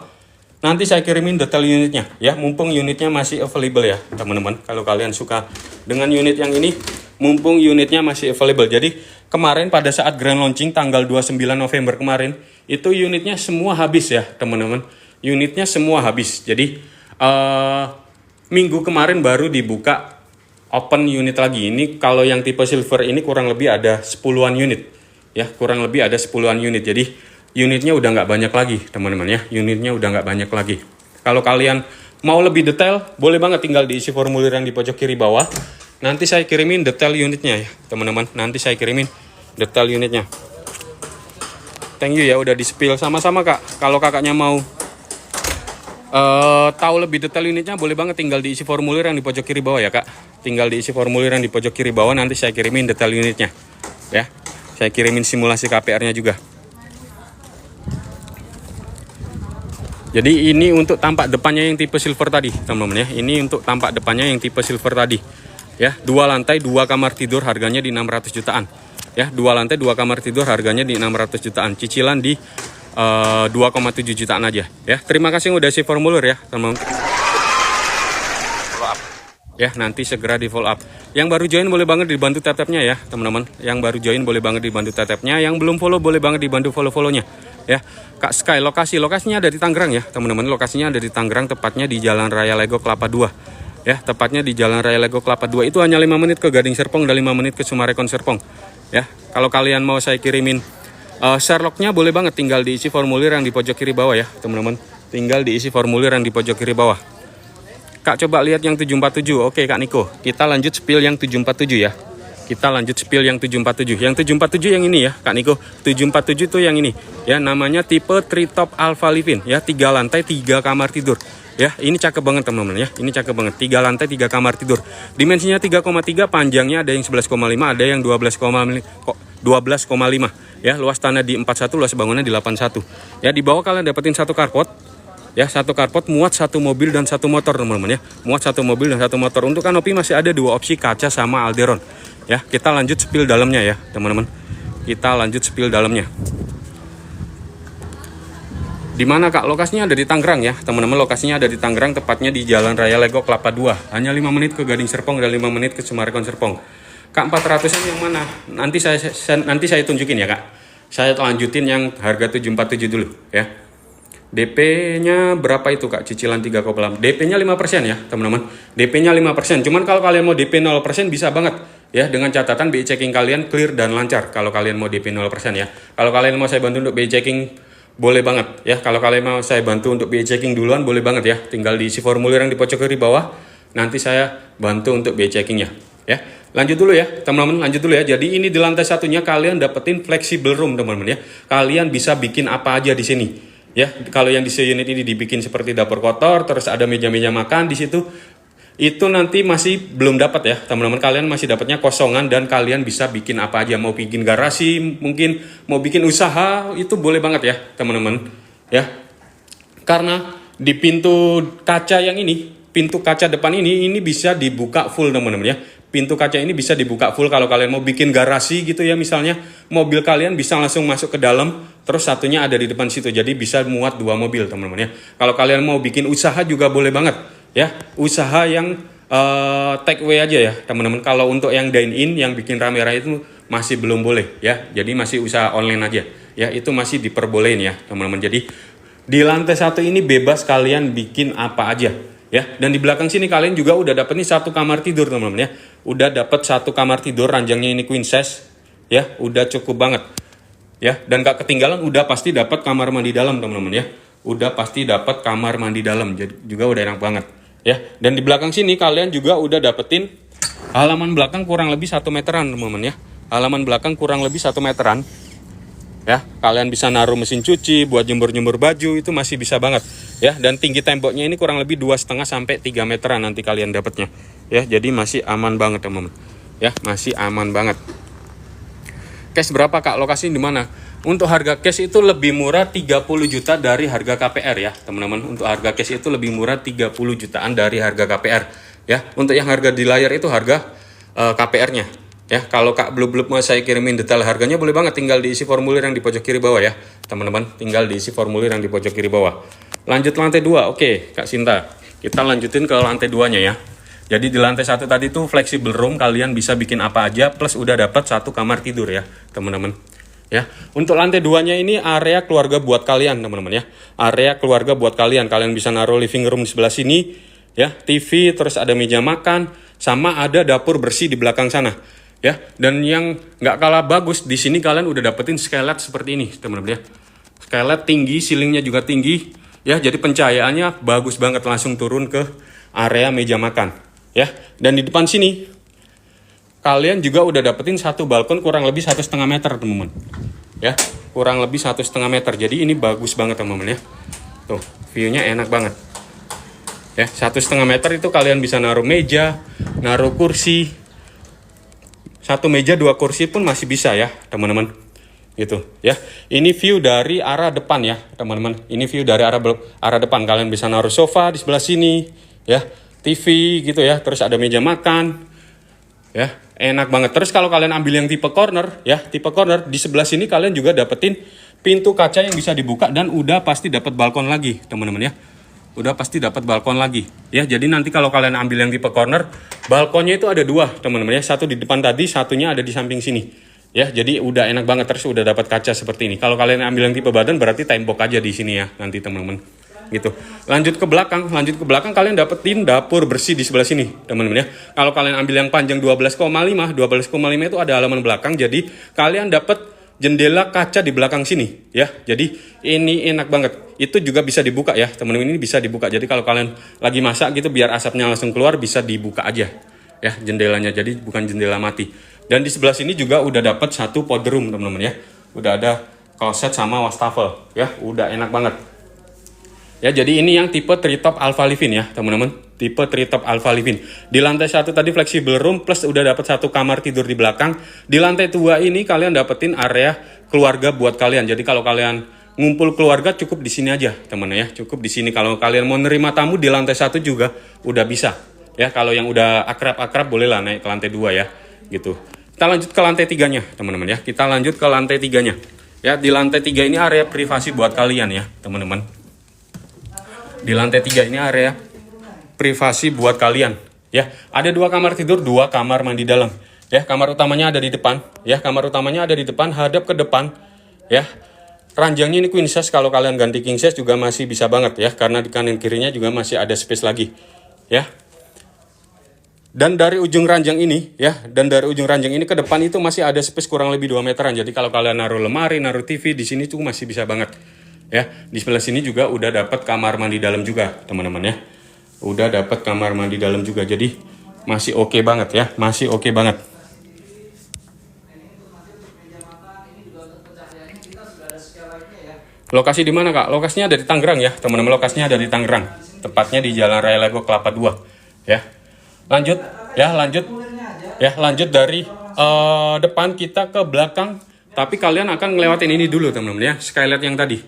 Nanti saya kirimin detail unitnya ya, mumpung unitnya masih available ya, teman-teman. Kalau kalian suka dengan unit yang ini, mumpung unitnya masih available. Jadi kemarin pada saat grand launching tanggal 29 November kemarin, itu unitnya semua habis ya, teman-teman. Unitnya semua habis. Jadi minggu kemarin baru dibuka open unit lagi. Ini kalau yang tipe silver ini kurang lebih ada 10-an unit ya, kurang lebih ada 10-an unit. Jadi unitnya udah nggak banyak lagi teman-teman ya, unitnya udah nggak banyak lagi. Kalau kalian mau lebih detail, boleh banget tinggal diisi formulir yang di pojok kiri bawah. Nanti saya kirimin detail unitnya ya teman-teman, nanti saya kirimin detail unitnya. Thank you ya udah di-spill sama-sama kak. Kalau kakaknya mau tahu lebih detail unitnya, boleh banget tinggal diisi formulir yang di pojok kiri bawah ya kak. Tinggal diisi formulir yang di pojok kiri bawah, nanti saya kirimin detail unitnya ya. Saya kirimin simulasi KPR-nya juga. Jadi ini untuk tampak depannya yang tipe silver tadi teman-teman ya. Ini untuk tampak depannya yang tipe silver tadi ya. 2 lantai 2 kamar tidur, harganya di 600 jutaan ya. 2 lantai 2 kamar tidur, harganya di 600 jutaan. Cicilan di 2,7 jutaan aja ya. Terima kasih yang udah isi formulir ya teman-teman. Ya, nanti segera di follow up. Yang baru join boleh banget dibantu tap-tapnya ya teman-teman. Yang baru join boleh banget dibantu tap-tapnya. Yang belum follow boleh banget dibantu follow-follownya ya. Kak Sky, lokasinya ada di Tangerang ya teman-teman. Lokasinya ada di Tangerang, tepatnya di Jalan Raya Lego Kelapa 2 ya. Tepatnya di Jalan Raya Lego Kelapa 2. Itu hanya 5 menit ke Gading Serpong dan 5 menit ke Sumarekon Serpong ya. Kalau kalian mau saya kirimin Sherlocknya, boleh banget tinggal diisi formulir yang di pojok kiri bawah ya teman-teman. Tinggal diisi formulir yang di pojok kiri bawah. Kak coba lihat yang 747. Oke Kak Niko, kita lanjut spill yang 747 ya. Kita lanjut spill yang 747. Yang 747 yang ini ya Kak Niko. 747 itu yang ini ya, namanya tipe Treetop Alpha Livin ya. 3 lantai 3 kamar tidur ya. Ini cakep banget teman-teman ya. Ini cakep banget. 3 lantai 3 kamar tidur. Dimensinya 3,3, panjangnya ada yang 11,5, ada yang 12,5 ya. Luas tanah di 41, luas bangunan di 81 ya. Di bawah kalian dapetin satu carport ya, satu carport muat satu mobil dan satu motor teman-teman ya. Muat satu mobil dan satu motor. Untuk kanopi masih ada 2 opsi, kaca sama Alderon ya. Kita lanjut spill dalamnya ya teman-teman. Kita lanjut spill dalamnya. Di mana kak? Lokasinya ada di Tangerang ya teman-teman. Lokasinya ada di Tangerang, tepatnya di Jalan Raya Lego Kelapa 2. Hanya 5 menit ke Gading Serpong dan 5 menit ke Sumarekon Serpong. Kak 400-an yang mana? Nanti saya tunjukin ya kak. Saya lanjutin yang harga 747 dulu ya. DP-nya berapa itu kak? Cicilan 3,8. DP-nya 5% ya teman-teman. DP-nya 5%. Cuman kalau kalian mau DP 0% bisa banget ya, dengan catatan BI checking kalian clear dan lancar. Kalau kalian mau DP 0% ya. Kalau kalian mau saya bantu untuk BI checking, boleh banget ya. Kalau kalian mau saya bantu untuk BI checking duluan, boleh banget ya. Tinggal diisi formulir yang di pojok kiri bawah. Nanti saya bantu untuk BI checkingnya ya. Lanjut dulu ya teman-teman, lanjut dulu ya. Jadi ini di lantai satunya kalian dapetin flexible room teman-teman ya. Kalian bisa bikin apa aja di sini ya. Kalau yang di unit ini dibikin seperti dapur kotor, terus ada meja-meja makan di situ. Itu nanti masih belum dapat ya teman-teman. Kalian masih dapatnya kosongan dan kalian bisa bikin apa aja. Mau bikin garasi, mungkin mau bikin usaha, itu boleh banget ya teman-teman ya. Karena di pintu kaca yang ini, pintu kaca depan ini bisa dibuka full teman-teman ya. Pintu kaca ini bisa dibuka full. Kalau kalian mau bikin garasi gitu ya, misalnya mobil kalian bisa langsung masuk ke dalam, terus satunya ada di depan situ, jadi bisa muat 2 mobil teman-teman ya. Kalau kalian mau bikin usaha juga boleh banget ya. Usaha yang take away aja ya teman-teman. Kalau untuk yang dine in, yang bikin rame-rame itu masih belum boleh ya. Jadi masih usaha online aja ya, itu masih diperbolehin ya teman-teman. Jadi di lantai 1 ini bebas kalian bikin apa aja ya. Dan di belakang sini kalian juga udah dapet nih 1 kamar tidur teman-teman ya. Udah dapet 1 kamar tidur, ranjangnya ini queen size ya. Udah cukup banget ya. Dan gak ketinggalan, udah pasti dapat kamar mandi dalam teman-teman ya. Udah pasti dapat kamar mandi dalam, jadi juga udah enak banget ya. Dan di belakang sini kalian juga udah dapetin halaman belakang kurang lebih 1 meteran teman-teman ya. Halaman belakang kurang lebih 1 meteran ya. Kalian bisa naruh mesin cuci, buat jemur-jemur baju, itu masih bisa banget ya. Dan tinggi temboknya ini kurang lebih 2,5 sampai 3 meteran nanti kalian dapatnya ya. Jadi masih aman banget teman-teman ya, masih aman banget. Cash berapa kak? Lokasi di mana? Untuk harga cash itu lebih murah 30 juta dari harga KPR ya teman-teman. Untuk harga cash itu lebih murah 30 jutaan dari harga KPR ya. Untuk yang harga di layar itu harga KPR-nya ya. Kalau kak belum mau saya kirimin detail harganya, boleh banget tinggal diisi formulir yang di pojok kiri bawah ya teman-teman. Tinggal diisi formulir yang di pojok kiri bawah. Lanjut lantai 2. Oke Kak Sinta, kita lanjutin ke lantai 2 nya ya. Jadi di lantai 1 tadi tuh flexible room, kalian bisa bikin apa aja, plus udah dapat 1 kamar tidur ya teman-teman ya. Untuk lantai 2 nya ini area keluarga buat kalian teman-teman ya. Area keluarga buat kalian bisa naruh living room di sebelah sini ya, TV, terus ada meja makan, sama ada dapur bersih di belakang sana ya. Dan yang nggak kalah bagus di sini kalian udah dapetin skylight seperti ini teman-teman ya. Skylight tinggi, ceilingnya juga tinggi ya, jadi pencahayaannya bagus banget, langsung turun ke area meja makan ya. Dan di depan sini kalian juga udah dapetin satu balkon kurang lebih 1,5 meter teman-teman ya, kurang lebih 1,5 meter. Jadi ini bagus banget teman-teman ya, tuh viewnya enak banget ya. 1,5 meter itu kalian bisa naruh meja, naruh kursi, 1 meja 2 kursi pun masih bisa ya teman-teman gitu ya. Ini view dari arah depan ya teman-teman, ini view dari arah depan. Kalian bisa naruh sofa di sebelah sini ya, TV gitu ya, terus ada meja makan ya, enak banget. Terus kalau kalian ambil yang tipe corner ya, tipe corner di sebelah sini kalian juga dapetin pintu kaca yang bisa dibuka, dan udah pasti dapat balkon lagi teman-teman ya, udah pasti dapat balkon lagi ya. Jadi nanti kalau kalian ambil yang tipe corner, balkonnya itu ada 2 teman-teman ya, satu di depan tadi, satunya ada di samping sini ya. Jadi udah enak banget, terus udah dapat kaca seperti ini. Kalau kalian ambil yang tipe badan berarti tembok aja di sini ya nanti teman-teman gitu. Lanjut ke belakang kalian dapetin dapur bersih di sebelah sini teman-teman ya. Kalau kalian ambil yang panjang 12,5 itu ada halaman belakang, jadi kalian dapet jendela kaca di belakang sini ya. Jadi ini enak banget, itu juga bisa dibuka ya teman-teman, ini bisa dibuka. Jadi kalau kalian lagi masak gitu biar asapnya langsung keluar, bisa dibuka aja ya jendelanya, jadi bukan jendela mati. Dan di sebelah sini juga udah dapet satu powder room teman-teman ya, udah ada kloset sama wastafel ya, udah enak banget. Ya, jadi ini yang tipe treetop alpha living ya teman-teman, tipe treetop alpha living. Di lantai 1 tadi flexible room plus udah dapat 1 kamar tidur di belakang. Di lantai 2 ini kalian dapetin area keluarga buat kalian. Jadi kalau kalian ngumpul keluarga cukup di sini aja teman ya, cukup di sini. Kalau kalian mau nerima tamu di lantai 1 juga udah bisa ya. Kalau yang udah akrab-akrab bolehlah naik ke lantai 2 ya gitu. Kita lanjut ke lantai 3-nya teman-teman ya. Kita lanjut ke lantai 3-nya. Ya, di lantai 3 ini area privasi buat kalian ya teman-teman. Di lantai 3 ini area privasi buat kalian ya. Ada 2 kamar tidur, 2 kamar mandi dalam ya. Kamar utamanya ada di depan ya, kamar utamanya ada di depan, hadap ke depan ya. Ranjangnya ini queen size, kalau kalian ganti king size juga masih bisa banget ya, karena di kanan kirinya juga masih ada space lagi ya. Dan dari ujung ranjang ini ya, ke depan itu masih ada space kurang lebih 2 meteran. Jadi kalau kalian naruh lemari, naruh TV di sini tuh masih bisa banget ya. Di sebelah sini juga udah dapat kamar mandi dalam juga teman-teman ya, udah dapat kamar mandi dalam juga. Jadi masih oke banget ya, masih oke banget. Lokasi di mana kak? Lokasinya ada di Tangerang ya teman-teman, lokasinya ada di Tangerang, tepatnya di Jalan Raya Lego Kelapa 2 ya. Lanjut dari depan kita ke belakang, tapi kalian akan ngelewatin ini dulu teman-teman ya, skylight yang tadi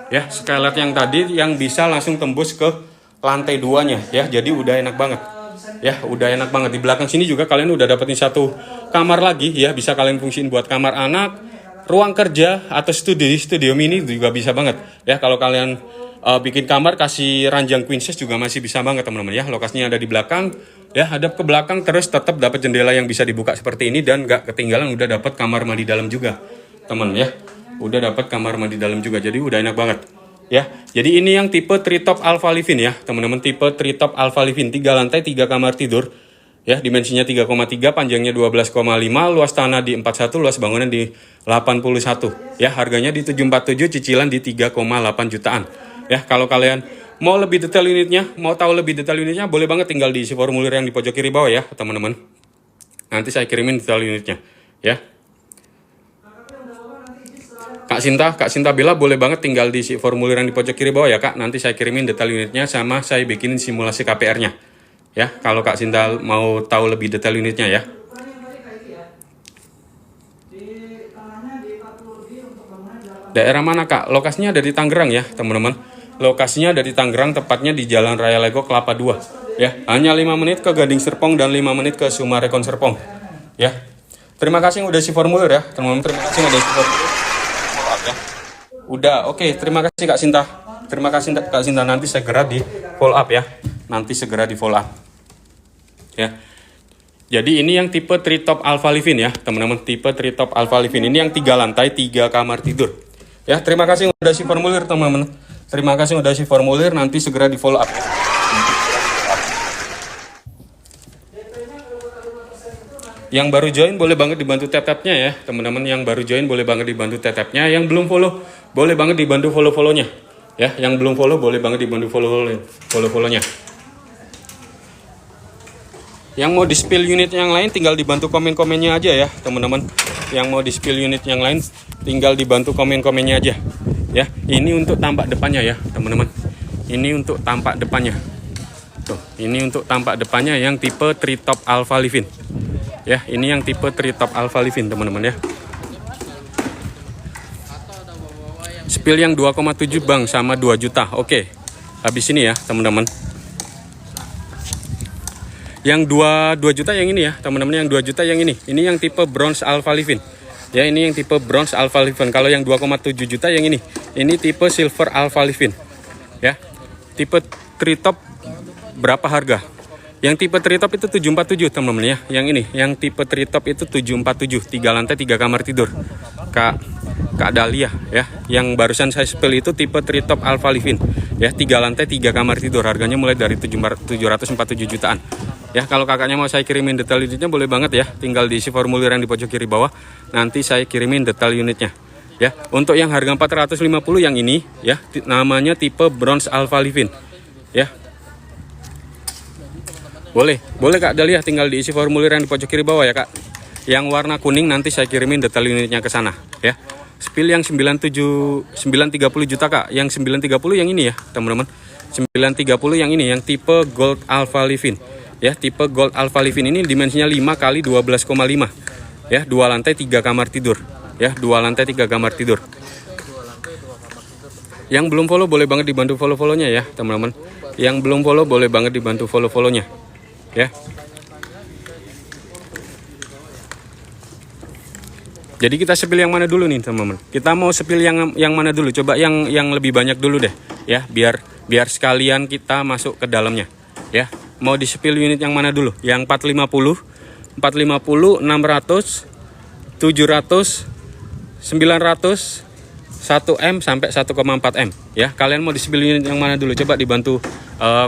ya, skylight yang tadi yang bisa langsung tembus ke lantai 2-nya ya. Jadi udah enak banget ya, udah enak banget. Di belakang sini juga kalian udah dapetin 1 kamar lagi ya, bisa kalian fungsiin buat kamar anak, ruang kerja, atau studio mini juga bisa banget ya. Kalau kalian bikin kamar kasih ranjang queen size juga masih bisa banget teman-teman ya. Lokasinya ada di belakang ya, hadap ke belakang, terus tetap dapat jendela yang bisa dibuka seperti ini, dan gak ketinggalan udah dapat kamar mandi dalam juga teman ya. Udah dapat kamar mandi dalam juga, jadi udah enak banget ya. Jadi ini yang tipe treetop alpha living ya teman-teman, tipe treetop alpha living, 3 lantai 3 kamar tidur ya. Dimensinya 3,3, panjangnya 12,5, luas tanah di 41, luas bangunan di 81 ya. Harganya di 747, cicilan di 3,8 jutaan ya. Kalau kalian mau lebih detail unitnya, mau tahu lebih detail unitnya, boleh banget tinggal diisi formulir yang di pojok kiri bawah ya teman-teman. Nanti saya kirimin detail unitnya ya. Kak Sinta Bella, boleh banget tinggal di formulir yang di pojok kiri bawah ya Kak. Nanti saya kirimin detail unitnya, sama saya bikinin simulasi KPR-nya ya. Kalau Kak Sinta mau tahu lebih detail unitnya ya. Daerah mana Kak? Lokasinya ada di Tangerang ya teman-teman. Lokasinya ada di Tangerang, tepatnya di Jalan Raya Lego Kelapa 2 ya. Hanya 5 menit ke Gading Serpong dan 5 menit ke Sumarekon Serpong ya. Terima kasih udah isi formulir ya teman-teman. Terima kasih udah isi formulir. Udah, oke. Terima kasih Kak Sinta. Terima kasih Kak Sinta. Nanti segera di follow up ya. Nanti segera di follow up ya. Jadi ini yang tipe treetop alpha living ya teman-teman, tipe treetop alpha living. Ini yang 3 lantai 3 kamar tidur ya. Terima kasih udah isi formulir teman-teman. Terima kasih udah isi formulir. Nanti segera di follow up. Yang baru join boleh banget dibantu tap-tapnya ya, teman-teman. Yang baru join boleh banget dibantu tap-tapnya. Yang belum follow boleh banget dibantu follow-follownya. Ya, yang belum follow boleh banget dibantu follow-follownya. Yang mau di-spill unit yang lain tinggal dibantu komen-komennya aja ya, teman-teman. Yang mau di-spill unit yang lain tinggal dibantu komen-komennya aja. Ya, ini untuk tampak depannya ya, teman-teman. Ini untuk tampak depannya. Tuh, ini untuk tampak depannya yang tipe Treetop Alpha Livin. Ya, ini yang tipe Treetop Alpha Livin, teman-teman ya. Spill yang 2,7 bang sama 2 juta. Oke. Habis ini ya, teman-teman. Yang 2 juta yang ini ya, teman-teman. Yang 2 juta yang ini. Ini yang tipe Bronze Alpha Livin. Ya, ini yang tipe Bronze Alpha Livin. Kalau yang 2,7 juta yang ini. Ini tipe Silver Alpha Livin. Ya. Tipe Treetop berapa harga? Yang tipe Treetop itu 747, teman-teman ya. Yang ini, yang tipe Treetop itu 747, 3 lantai 3 kamar tidur. Kak Dahlia ya. Yang barusan saya spill itu tipe Treetop Alpha Livin. Ya, 3 lantai 3 kamar tidur. Harganya mulai dari 747 jutaan. Ya, kalau kakaknya mau saya kirimin detail unitnya boleh banget ya. Tinggal diisi formulir yang di pojok kiri bawah. Nanti saya kirimin detail unitnya. Ya, untuk yang harga 450 yang ini ya, namanya tipe Bronze Alpha Livin. Ya. Boleh Kak Dahlia, tinggal diisi formulir yang di pojok kiri bawah ya, Kak. Yang warna kuning nanti saya kirimin detail unitnya ke sana ya. Spill yang 930 juta, Kak. Yang 930 yang ini ya, teman-teman. 930 yang ini yang tipe Gold Alpha Livin. Ya, tipe Gold Alpha Livin ini dimensinya 5 kali 12,5. Ya, 2 lantai 3 kamar tidur. Ya, 2 lantai 3 kamar tidur. Yang belum follow boleh banget dibantu follow-follownya ya, teman-teman. Yang belum follow boleh banget dibantu follow-follownya. Ya. Jadi kita spill yang mana dulu nih, teman-teman? Kita mau spill yang mana dulu? Coba yang lebih banyak dulu deh, ya, biar sekalian kita masuk ke dalamnya. Ya. Mau di spill unit yang mana dulu? Yang 450, 600, 700, 900, 1M sampai 1,4 M. Ya, kalian mau di spill unit yang mana dulu? Coba dibantu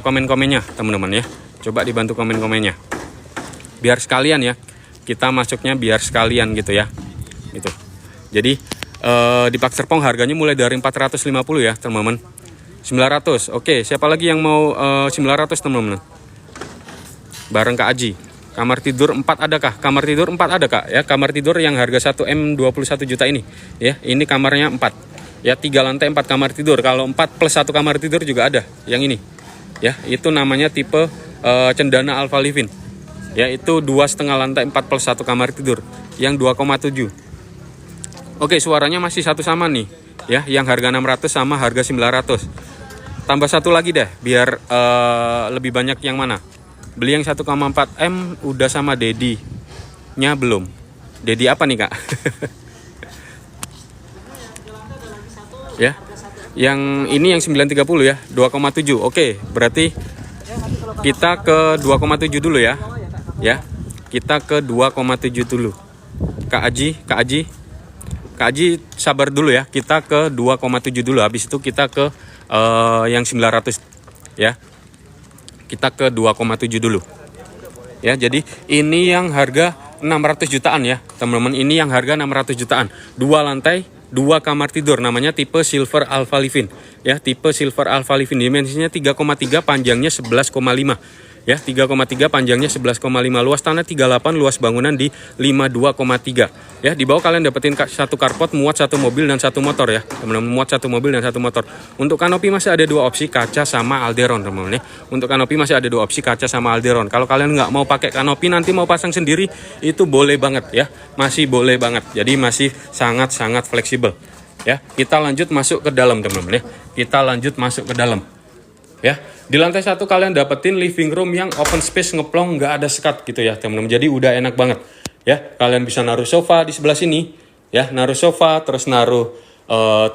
komen-komennya, teman-teman ya. Coba dibantu komen-komennya. Biar sekalian ya. Kita masuknya biar sekalian gitu ya. Gitu. Jadi di Pak Serpong harganya mulai dari 450 ya, teman-teman. 900. Oke, siapa lagi yang mau 900, teman-teman? Bareng Kak Aji. Kamar tidur 4 adakah? Kamar tidur 4 ada, Kak. Ya, kamar tidur yang harga 1M 21 juta ini. Ya, ini kamarnya 4. Ya, 3 lantai 4 kamar tidur. Kalau 4 plus 1 kamar tidur juga ada. Yang ini. Ya, itu namanya tipe Cendana Alpha Livin. Ya, itu 2,5 lantai 4 plus 1 kamar tidur. Yang 2,7. Oke, suaranya masih satu sama nih. Ya, yang harga 600 sama harga 900. Tambah satu lagi deh, biar lebih banyak yang mana. Beli yang 1,4 M udah sama Dedi-nya belum? Dedi apa nih, Kak? Ya. Yang ini yang 930 ya, 2,7. Oke, berarti kita ke 2,7 dulu ya. Ya. Kita ke 2,7 dulu. Kak Aji sabar dulu ya. Kita ke 2,7 dulu. Habis itu kita ke yang 900 ya. Kita ke 2,7 dulu. Ya, jadi ini yang harga 600 jutaan ya, teman-teman. Ini yang harga 600 jutaan. 2 lantai, 2 kamar tidur, namanya tipe Silver Alpha Livin. Ya, tipe Silver Alpha Livin, dimensinya 3,3, panjangnya 11,5. Ya, 3,3 panjangnya 11,5, luas tanah 38, luas bangunan di 52,3. Ya, di bawah kalian dapetin satu carport, muat satu mobil dan satu motor ya, teman-teman. Muat satu mobil dan satu motor. Untuk kanopi masih ada 2 opsi, kaca sama alderon, teman-teman ya. Untuk kanopi masih ada 2 opsi, kaca sama alderon. Kalau kalian nggak mau pakai kanopi, nanti mau pasang sendiri, itu boleh banget ya, masih boleh banget. Jadi masih sangat-sangat fleksibel. Ya, kita lanjut masuk ke dalam, teman-teman ya. Kita lanjut masuk ke dalam. Ya, di lantai 1 kalian dapetin living room yang open space, ngeplong, nggak ada sekat gitu ya, teman-teman. Jadi udah enak banget. Ya, kalian bisa naruh sofa di sebelah sini, ya, naruh sofa, terus naruh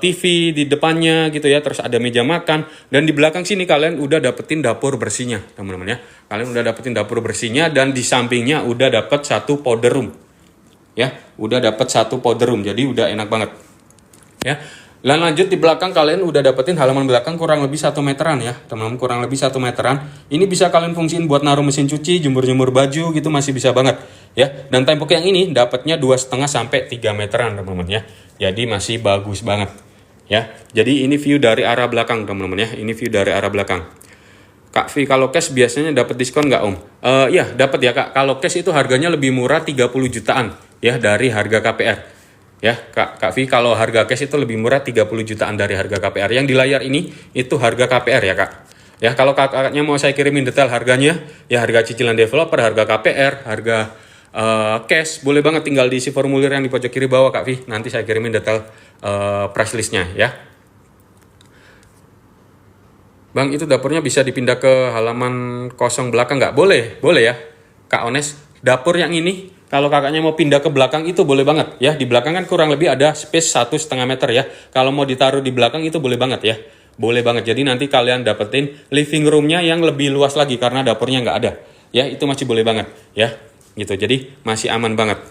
TV di depannya gitu ya, terus ada meja makan, dan di belakang sini kalian udah dapetin dapur bersihnya, teman-teman ya. Kalian udah dapetin dapur bersihnya, dan di sampingnya udah dapet 1 powder room. Ya, udah dapet 1 powder room. Jadi udah enak banget. Ya. Dan lanjut di belakang kalian udah dapetin halaman belakang kurang lebih 1 meteran ya teman-teman, kurang lebih 1 meteran. Ini bisa kalian fungsiin buat naruh mesin cuci, jemur-jemur baju gitu, masih bisa banget ya. Dan tembok yang ini dapatnya 2,5 sampai 3 meteran teman-teman ya. Jadi masih bagus banget ya. Jadi ini view dari arah belakang teman-teman ya. Ini view dari arah belakang. Kak V, kalau cash biasanya dapat diskon nggak Om? Ya dapat ya Kak. Kalau cash itu harganya lebih murah 30 jutaan ya dari harga KPR. Ya, Kak V, kalau harga cash itu lebih murah 30 jutaan dari harga KPR. Yang di layar ini itu harga KPR ya, Kak. Ya, kalau kakaknya mau saya kirimin detail harganya, ya harga cicilan developer, harga KPR, harga cash, boleh banget tinggal diisi formulir yang di pojok kiri bawah, Kak V. Nanti saya kirimin detail price listnya ya. Bang, itu dapurnya bisa dipindah ke halaman kosong belakang nggak? Boleh, boleh ya, Kak Ones. Dapur yang ini, kalau kakaknya mau pindah ke belakang itu boleh banget ya. Di belakang kan kurang lebih ada space 1,5 meter ya. Kalau mau ditaruh di belakang itu boleh banget ya. Boleh banget. Jadi nanti kalian dapetin living roomnya yang lebih luas lagi karena dapurnya nggak ada. Ya, itu masih boleh banget ya. Gitu. Jadi masih aman banget.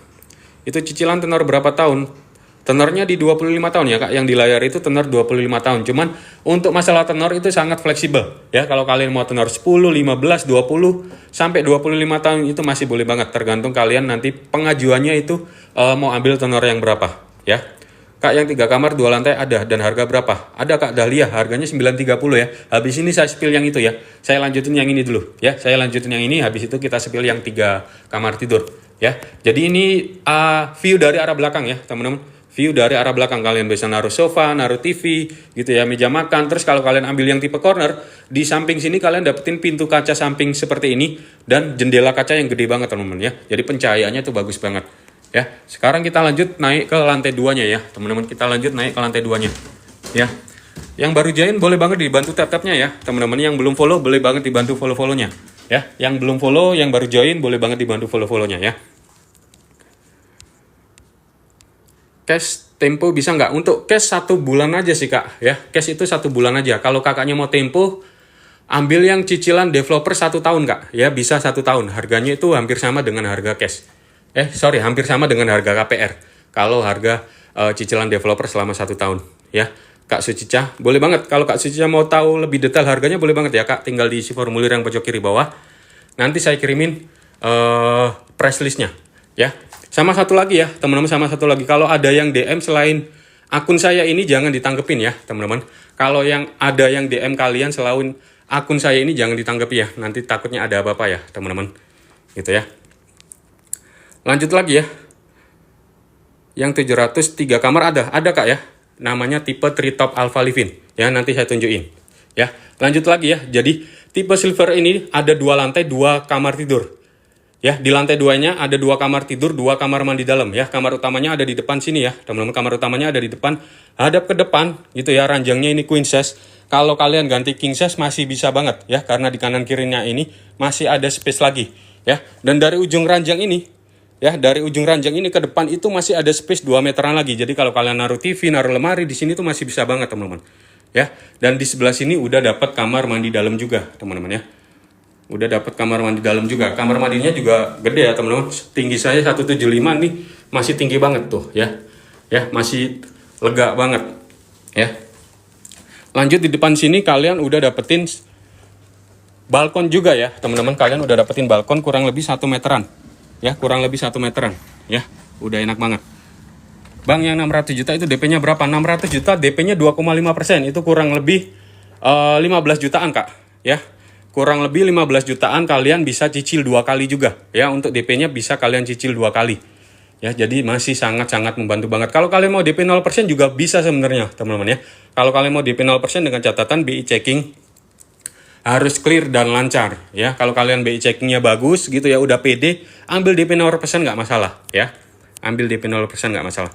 Itu cicilan tenor berapa tahun? Tenornya di 25 tahun ya Kak, yang di layar itu tenor 25 tahun. Cuman untuk masalah tenor itu sangat fleksibel ya. Kalau kalian mau tenor 10, 15, 20 sampai 25 tahun itu masih boleh banget. Tergantung kalian nanti pengajuannya itu mau ambil tenor yang berapa ya. Kak, yang 3 kamar 2 lantai ada dan harga berapa? Ada Kak, Dahlia, harganya 930 ya. Habis ini saya spill yang itu ya. Saya lanjutin yang ini dulu ya. Saya lanjutin yang ini, habis itu kita spill yang 3 kamar tidur ya. Jadi ini view dari arah belakang ya, teman-teman. View dari arah belakang, kalian bisa naruh sofa, naruh TV gitu ya, meja makan. Terus kalau kalian ambil yang tipe corner, di samping sini kalian dapetin pintu kaca samping seperti ini dan jendela kaca yang gede banget teman-teman ya. Jadi pencahayaannya tuh bagus banget ya. Sekarang kita lanjut naik ke lantai 2-nya ya teman-teman. Kita lanjut naik ke lantai 2-nya ya. Yang baru join boleh banget dibantu tap-tapnya ya teman-teman. Yang belum follow boleh banget dibantu follow-follownya ya. Yang belum follow, yang baru join boleh banget dibantu follow-follownya ya. Cash tempo bisa nggak? Untuk cash 1 bulan aja sih Kak ya. Cash itu 1 bulan aja. Kalau kakaknya mau tempo, ambil yang cicilan developer 1 tahun Kak ya, bisa 1 tahun. Harganya itu hampir sama dengan harga cash. Hampir sama dengan harga KPR. Kalau harga cicilan developer selama 1 tahun ya. Kak Sucica, boleh banget. Kalau Kak Sucica mau tahu lebih detail harganya boleh banget ya Kak. Tinggal diisi formulir yang pojok kiri bawah. Nanti saya kirimin price listnya ya. Sama satu lagi ya teman-teman, sama satu lagi, kalau ada yang DM selain akun saya ini jangan ditanggepin ya teman-teman. Kalau yang ada yang DM kalian selain akun saya ini jangan ditanggapi ya, nanti takutnya ada apa-apa ya teman-teman gitu ya. Lanjut lagi ya, yang 703 kamar ada Kak ya, namanya tipe Treetop Alpha Living ya, nanti saya tunjukin ya. Lanjut lagi ya, jadi tipe silver ini ada 2 lantai 2 kamar tidur ya. Di lantai 2-nya ada 2 kamar tidur, 2 kamar mandi dalam ya. Kamar utamanya ada di depan sini ya teman-teman. Kamar utamanya ada di depan, hadap ke depan gitu ya. Ranjangnya ini queen size. Kalau kalian ganti king size masih bisa banget ya, karena di kanan kirinya ini masih ada space lagi ya. Dan dari ujung ranjang ini ya, dari ujung ranjang ini ke depan itu masih ada space 2 meteran lagi. Jadi kalau kalian naruh TV, naruh lemari di sini tuh masih bisa banget teman-teman ya. Dan di sebelah sini udah dapat kamar mandi dalam juga teman-teman ya. Udah dapat kamar mandi dalam juga. Kamar mandinya juga gede ya teman-teman. Tinggi saya 175 nih, masih tinggi banget tuh ya. Ya, masih lega banget ya. Lanjut di depan sini kalian udah dapetin balkon juga ya teman-teman. Kalian udah dapetin balkon kurang lebih 1 meteran. Ya, kurang lebih 1 meteran ya. Udah enak banget. Bang, yang 600 juta itu DP-nya berapa? 600 juta DP-nya 2,5%. Itu kurang lebih 15 jutaan Kak ya. Kurang lebih 15 jutaan kalian bisa cicil 2 kali juga ya. Untuk DP-nya bisa kalian cicil 2 kali ya. Jadi masih sangat-sangat membantu banget. Kalau kalian mau DP 0% juga bisa sebenarnya teman-teman ya. Kalau kalian mau DP 0% dengan catatan BI checking harus clear dan lancar ya. Kalau kalian BI checkingnya bagus gitu ya, udah pede, ambil DP 0% nggak masalah ya. Ambil DP 0% nggak masalah.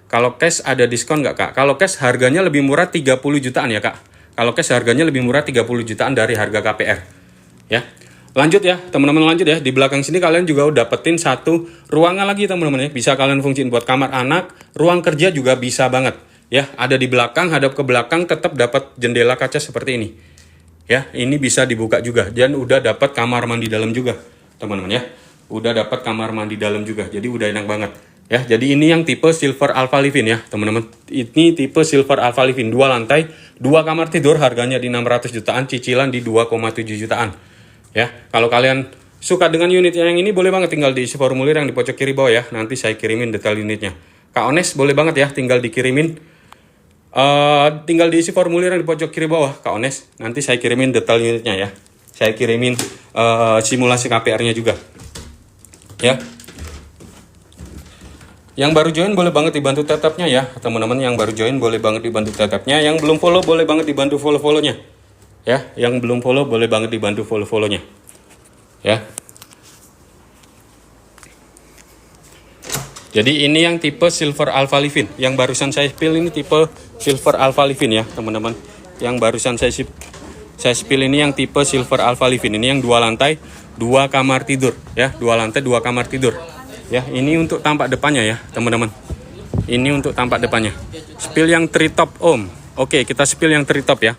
Kalau cash ada diskon nggak Kak? Kalau cash harganya lebih murah 30 jutaan ya Kak. Kalau cash harganya lebih murah 30 jutaan dari harga KPR ya. Lanjut ya teman-teman, lanjut ya. Di belakang sini kalian juga udah dapetin 1 ruangan lagi teman-teman ya. Bisa kalian fungsiin buat kamar anak, ruang kerja juga bisa banget ya. Ada di belakang, hadap ke belakang, tetap dapat jendela kaca seperti ini ya. Ini bisa dibuka juga dan udah dapat kamar mandi dalam juga teman-teman ya. Udah dapat kamar mandi dalam juga, jadi udah enak banget Ya, jadi ini yang tipe Silver Alpha Livin ya, teman-teman. Ini tipe Silver Alpha Livin 2 lantai, 2 kamar tidur, harganya di 600 jutaan, cicilan di 2,7 jutaan. Ya, kalau kalian suka dengan unit yang ini boleh banget tinggal diisi formulir yang di pojok kiri bawah ya. Nanti saya kirimin detail unitnya. Kak Ones boleh banget ya, tinggal dikirimin, tinggal diisi formulir yang di pojok kiri bawah, Kak Ones. Nanti saya kirimin detail unitnya ya. Saya kirimin simulasi KPR-nya juga. Ya. Yang baru join boleh banget dibantu tetapnya ya, teman-teman. Yang baru join boleh banget dibantu tetapnya. Yang belum follow boleh banget dibantu follow-follownya. Ya, yang belum follow boleh banget dibantu follow-follownya. Ya. Jadi ini yang tipe Silver Alpha Livin. Yang barusan saya spill ini tipe Silver Alpha Livin ya, teman-teman. Yang barusan saya spill ini yang tipe Silver Alpha Livin. Ini yang 2 lantai, 2 kamar tidur ya, 2 lantai 2 kamar tidur. Ya, ini untuk tampak depannya ya, teman-teman. Ini untuk tampak depannya. Spill yang treetop om. Oke, kita spill yang treetop ya.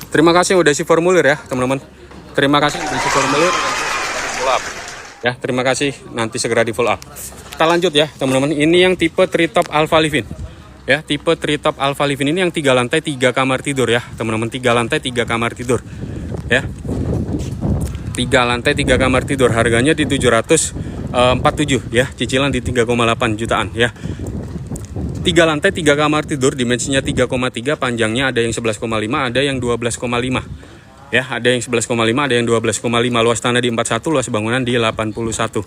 Terima kasih udah isi formulir ya, teman-teman. Terima kasih udah isi formulir. Follow up. Ya, terima kasih. Nanti segera di follow up. Kita lanjut ya, teman-teman. Ini yang tipe treetop Alpha Livin. Ya, tipe treetop Alpha Livin ini yang 3 lantai 3 kamar tidur ya, teman-teman. 3 lantai 3 kamar tidur. Ya. 3 lantai 3 kamar tidur, harganya di 747 ya, cicilan di 3,8 jutaan ya. 3 lantai 3 kamar tidur, dimensinya 3,3, panjangnya ada yang 11,5, ada yang 12,5 ya, ada yang 11,5, ada yang 12,5. Luas tanah di 41, luas bangunan di 81.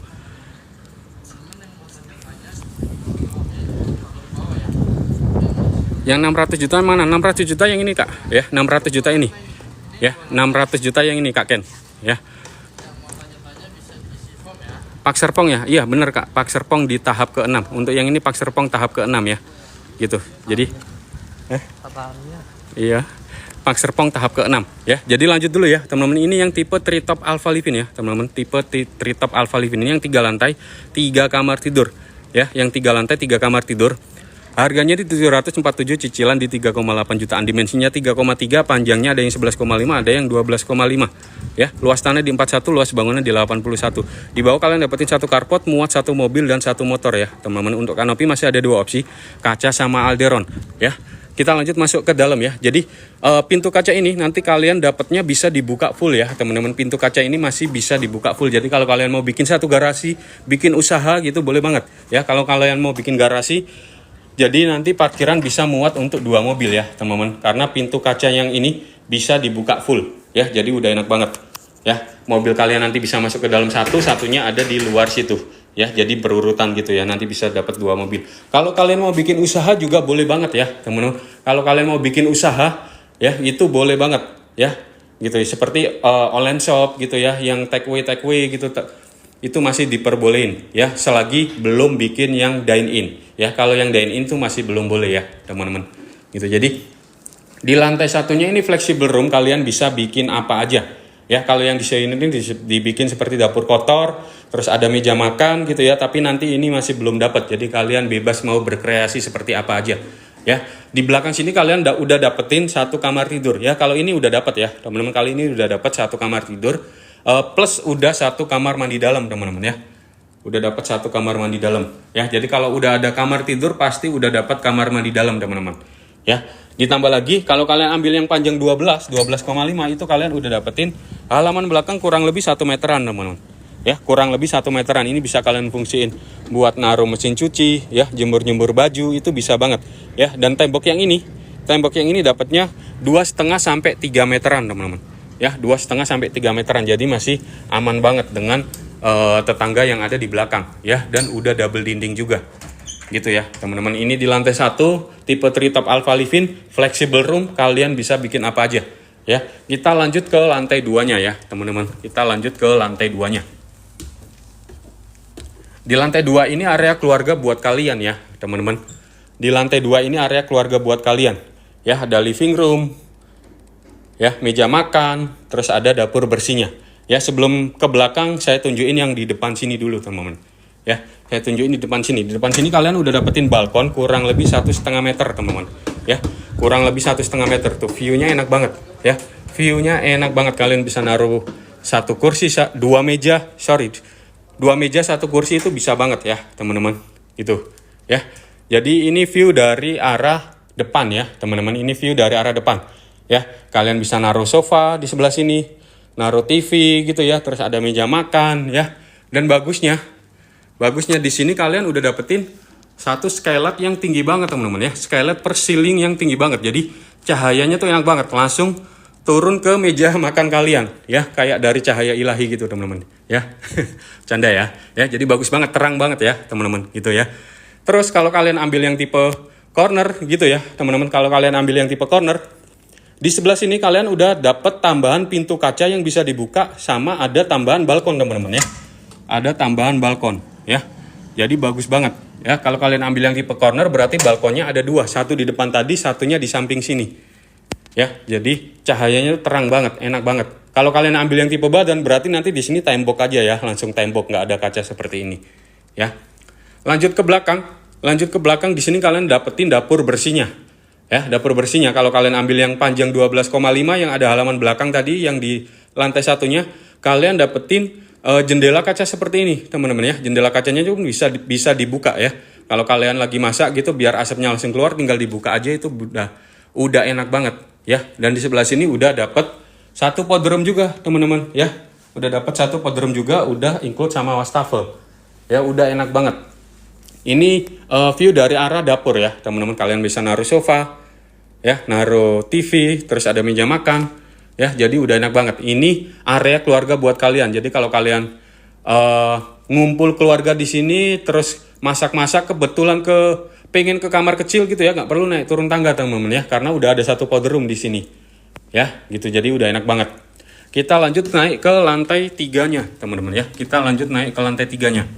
Yang 600 juta mana? 600 juta yang ini Kak ya, 600 juta ini ya, 600 juta yang ini Kak Ken ya. Pak Serpong ya, iya bener Kak, Pak Serpong di tahap ke-6. Untuk yang ini Pak Serpong tahap ke-6 ya, gitu. Jadi, iya, Pak Serpong tahap ke-6 ya. Jadi lanjut dulu ya, teman-teman. Ini yang tipe treetop Alpha Livin ya, teman-teman. Tipe treetop Alpha Livin ini yang 3 lantai, 3 kamar tidur ya. Yang 3 lantai, 3 kamar tidur. Harganya di 747, cicilan di 3,8 jutaan. Dimensinya 3,3, panjangnya ada yang 11,5, ada yang 12,5. Ya, luas tanah di 41, luas bangunan di 81. Di bawah kalian dapetin 1 carport, muat 1 mobil dan 1 motor ya, teman-teman. Untuk kanopi masih ada 2 opsi, kaca sama alderon ya. Kita lanjut masuk ke dalam ya. Jadi pintu kaca ini nanti kalian dapatnya bisa dibuka full ya, teman-teman. Pintu kaca ini masih bisa dibuka full. Jadi kalau kalian mau bikin 1 garasi, bikin usaha gitu boleh banget ya. Kalau kalian mau bikin garasi, jadi nanti parkiran bisa muat untuk 2 mobil ya, teman-teman. Karena pintu kaca yang ini bisa dibuka full ya. Jadi udah enak banget ya. Mobil kalian nanti bisa masuk ke dalam satunya ada di luar situ ya. Jadi berurutan gitu ya. Nanti bisa dapat 2 mobil. Kalau kalian mau bikin usaha juga boleh banget ya, teman-teman. Kalau kalian mau bikin usaha ya, itu boleh banget ya. Gitu ya. Seperti online shop gitu ya, yang take away gitu. Itu masih diperbolehin ya, selagi belum bikin yang dine in ya. Kalau yang dine in tuh masih belum boleh ya, teman-teman. Gitu. Jadi di lantai satunya ini flexible room, kalian bisa bikin apa aja ya. Kalau yang di sini ini dibikin seperti dapur kotor, terus ada meja makan gitu ya. Tapi nanti ini masih belum dapat, jadi kalian bebas mau berkreasi seperti apa aja ya. Di belakang sini kalian udah dapetin 1 kamar tidur ya. Kalau ini udah dapat ya, teman-teman. Kali ini udah dapat 1 kamar tidur. Plus udah 1 kamar mandi dalam, teman-teman ya. Udah dapat 1 kamar mandi dalam ya. Jadi kalau udah ada kamar tidur pasti udah dapat kamar mandi dalam, teman-teman ya. Ditambah lagi kalau kalian ambil yang panjang 12,5 itu kalian udah dapetin halaman belakang kurang lebih 1 meteran, teman-teman ya. Kurang lebih 1 meteran. Ini bisa kalian fungsiin buat naruh mesin cuci ya, jemur baju, itu bisa banget ya. Dan tembok yang ini dapatnya 2,5 sampai 3 meteran, teman-teman ya. 2,5 sampai 3 meteran. Jadi masih aman banget dengan tetangga yang ada di belakang ya. Dan udah double dinding juga gitu ya, teman-teman. Ini di lantai 1 tipe treetop Alpha Livin, flexible room, kalian bisa bikin apa aja ya. Kita lanjut ke lantai 2-nya ya, teman-teman. Kita lanjut ke lantai 2-nya. Di lantai 2 ini area keluarga buat kalian ya, teman-teman. Di lantai 2 ini area keluarga buat kalian ya. Ada living room ya, meja makan, terus ada dapur bersihnya ya. Sebelum ke belakang saya tunjukin yang di depan sini dulu, teman-teman ya. Saya tunjukin di depan sini. Di depan sini kalian udah dapetin balkon kurang lebih 1,5 meter, teman-teman ya. Kurang lebih 1,5 meter tuh. View-nya enak banget ya. View-nya enak banget. Kalian bisa naruh 1 kursi, 2 meja, 2 meja 1 kursi itu bisa banget ya teman-teman, gitu ya. Jadi ini view dari arah depan ya teman-teman, ini view dari arah depan ya. Kalian bisa naruh sofa di sebelah sini, naruh TV gitu ya, terus ada meja makan ya. Dan bagusnya di sini kalian udah dapetin satu skylight yang tinggi banget teman-teman ya, skylight per ceiling yang tinggi banget. Jadi cahayanya tuh enak banget, langsung turun ke meja makan kalian ya, kayak dari cahaya ilahi gitu teman-teman ya. Canda ya. Jadi bagus banget, terang banget ya teman-teman gitu ya. Terus kalau kalian ambil yang tipe corner gitu ya teman-teman, kalau kalian ambil yang tipe corner, di sebelah sini kalian udah dapet tambahan pintu kaca yang bisa dibuka, sama ada tambahan balkon teman-teman ya. Ada tambahan balkon ya. Jadi bagus banget ya. Kalau kalian ambil yang tipe corner berarti balkonnya ada 2, satu di depan tadi, satunya di samping sini. Ya, jadi cahayanya terang banget, enak banget. Kalau kalian ambil yang tipe badan, berarti nanti di sini tembok aja ya, langsung tembok, nggak ada kaca seperti ini. Ya, lanjut ke belakang di sini kalian dapetin dapur bersihnya. Ya, dapur bersihnya. Kalau kalian ambil yang panjang 12,5 yang ada halaman belakang tadi, yang di lantai satunya, kalian dapetin jendela kaca seperti ini, teman-teman ya. Jendela kacanya juga bisa dibuka ya. Kalau kalian lagi masak gitu, biar asapnya langsung keluar, tinggal dibuka aja, itu udah enak banget. Ya, dan di sebelah sini udah dapat satu podroom juga teman-teman ya, udah dapat satu podroom juga, udah include sama wastafel ya, udah enak banget. Ini view dari arah dapur ya teman-teman, kalian bisa naruh sofa ya, naruh TV, terus ada meja makan ya, jadi udah enak banget. Ini area keluarga buat kalian, jadi kalau kalian ngumpul keluarga di sini terus masak-masak, kebetulan pengen ke kamar kecil gitu ya, nggak perlu naik turun tangga teman-teman ya, karena udah ada satu podroom di sini ya gitu. Jadi udah enak banget. Kita lanjut naik ke lantai 3-nya teman-teman ya, kita lanjut naik ke lantai 3-nya.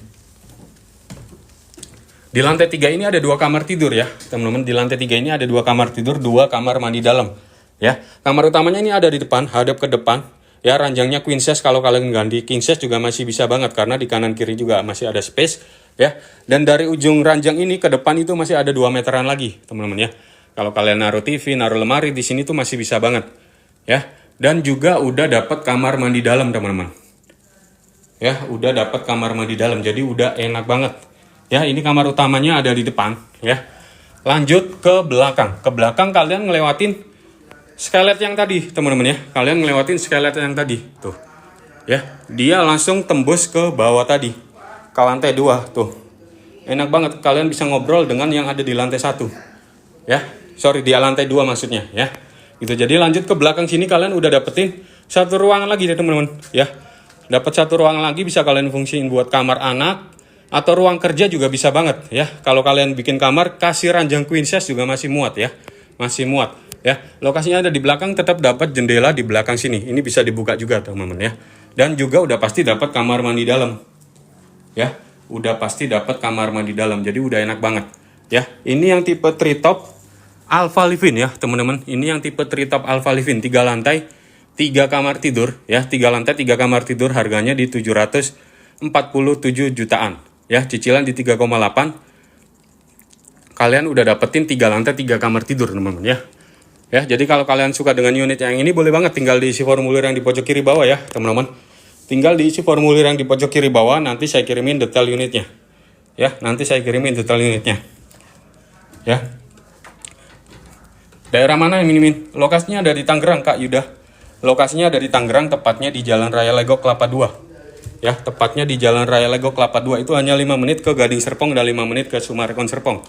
Di lantai 3 ini ada 2 kamar tidur ya teman-teman. Di lantai 3 ini ada 2 kamar tidur, 2 kamar mandi dalam ya. Kamar utamanya ini ada di depan, hadap ke depan ya. Ranjangnya queen size, kalau kalian ganti king size juga masih bisa banget, karena di kanan kiri juga masih ada space ya. Dan dari ujung ranjang ini ke depan itu masih ada 2 meteran lagi teman-teman ya. Kalau kalian naruh TV, naruh lemari di sini tuh masih bisa banget ya. Dan juga udah dapat kamar mandi dalam teman-teman ya, udah dapat kamar mandi dalam, jadi udah enak banget ya. Ini kamar utamanya ada di depan ya. Lanjut ke belakang kalian ngelewatin skylight yang tadi teman-teman ya, kalian ngelewatin skylight yang tadi tuh ya, dia langsung tembus ke bawah tadi, ke lantai 2 tuh. Enak banget, kalian bisa ngobrol dengan yang ada di lantai 1 ya. Sorry, di lantai 2 maksudnya ya. Gitu. Jadi lanjut ke belakang sini kalian udah dapetin satu ruangan lagi ya teman-teman ya. Dapat satu ruangan lagi, bisa kalian fungsiin buat kamar anak atau ruang kerja juga bisa banget ya. Kalau kalian bikin kamar kasih ranjang queen size juga masih muat ya. Masih muat ya. Lokasinya ada di belakang, tetap dapat jendela di belakang sini. Ini bisa dibuka juga teman-teman ya. Dan juga udah pasti dapat kamar mandi dalam. Ya, udah pasti dapat kamar mandi dalam, jadi udah enak banget ya. Ini yang tipe treetop Alpha Living ya teman-teman. Ini yang tipe treetop Alpha Living, 3 lantai 3 kamar tidur ya, 3 lantai 3 kamar tidur, harganya di 747 jutaan ya, cicilan di 3,8. Kalian udah dapetin 3 lantai 3 kamar tidur teman-teman ya. Ya, jadi kalau kalian suka dengan unit yang ini, boleh banget tinggal diisi formulir yang di pojok kiri bawah ya teman-teman. Tinggal diisi formulir yang di pojok kiri bawah, nanti saya kirimin detail unitnya. Ya, nanti saya kirimin detail unitnya. Ya. Daerah mana yang minimin? Lokasinya ada di Tangerang, Kak Yuda. Lokasinya ada di Tangerang, tepatnya di Jalan Raya Legok Kelapa 2. Ya, tepatnya di Jalan Raya Legok Kelapa 2, itu hanya 5 menit ke Gading Serpong dan 5 menit ke Sumarekon Serpong.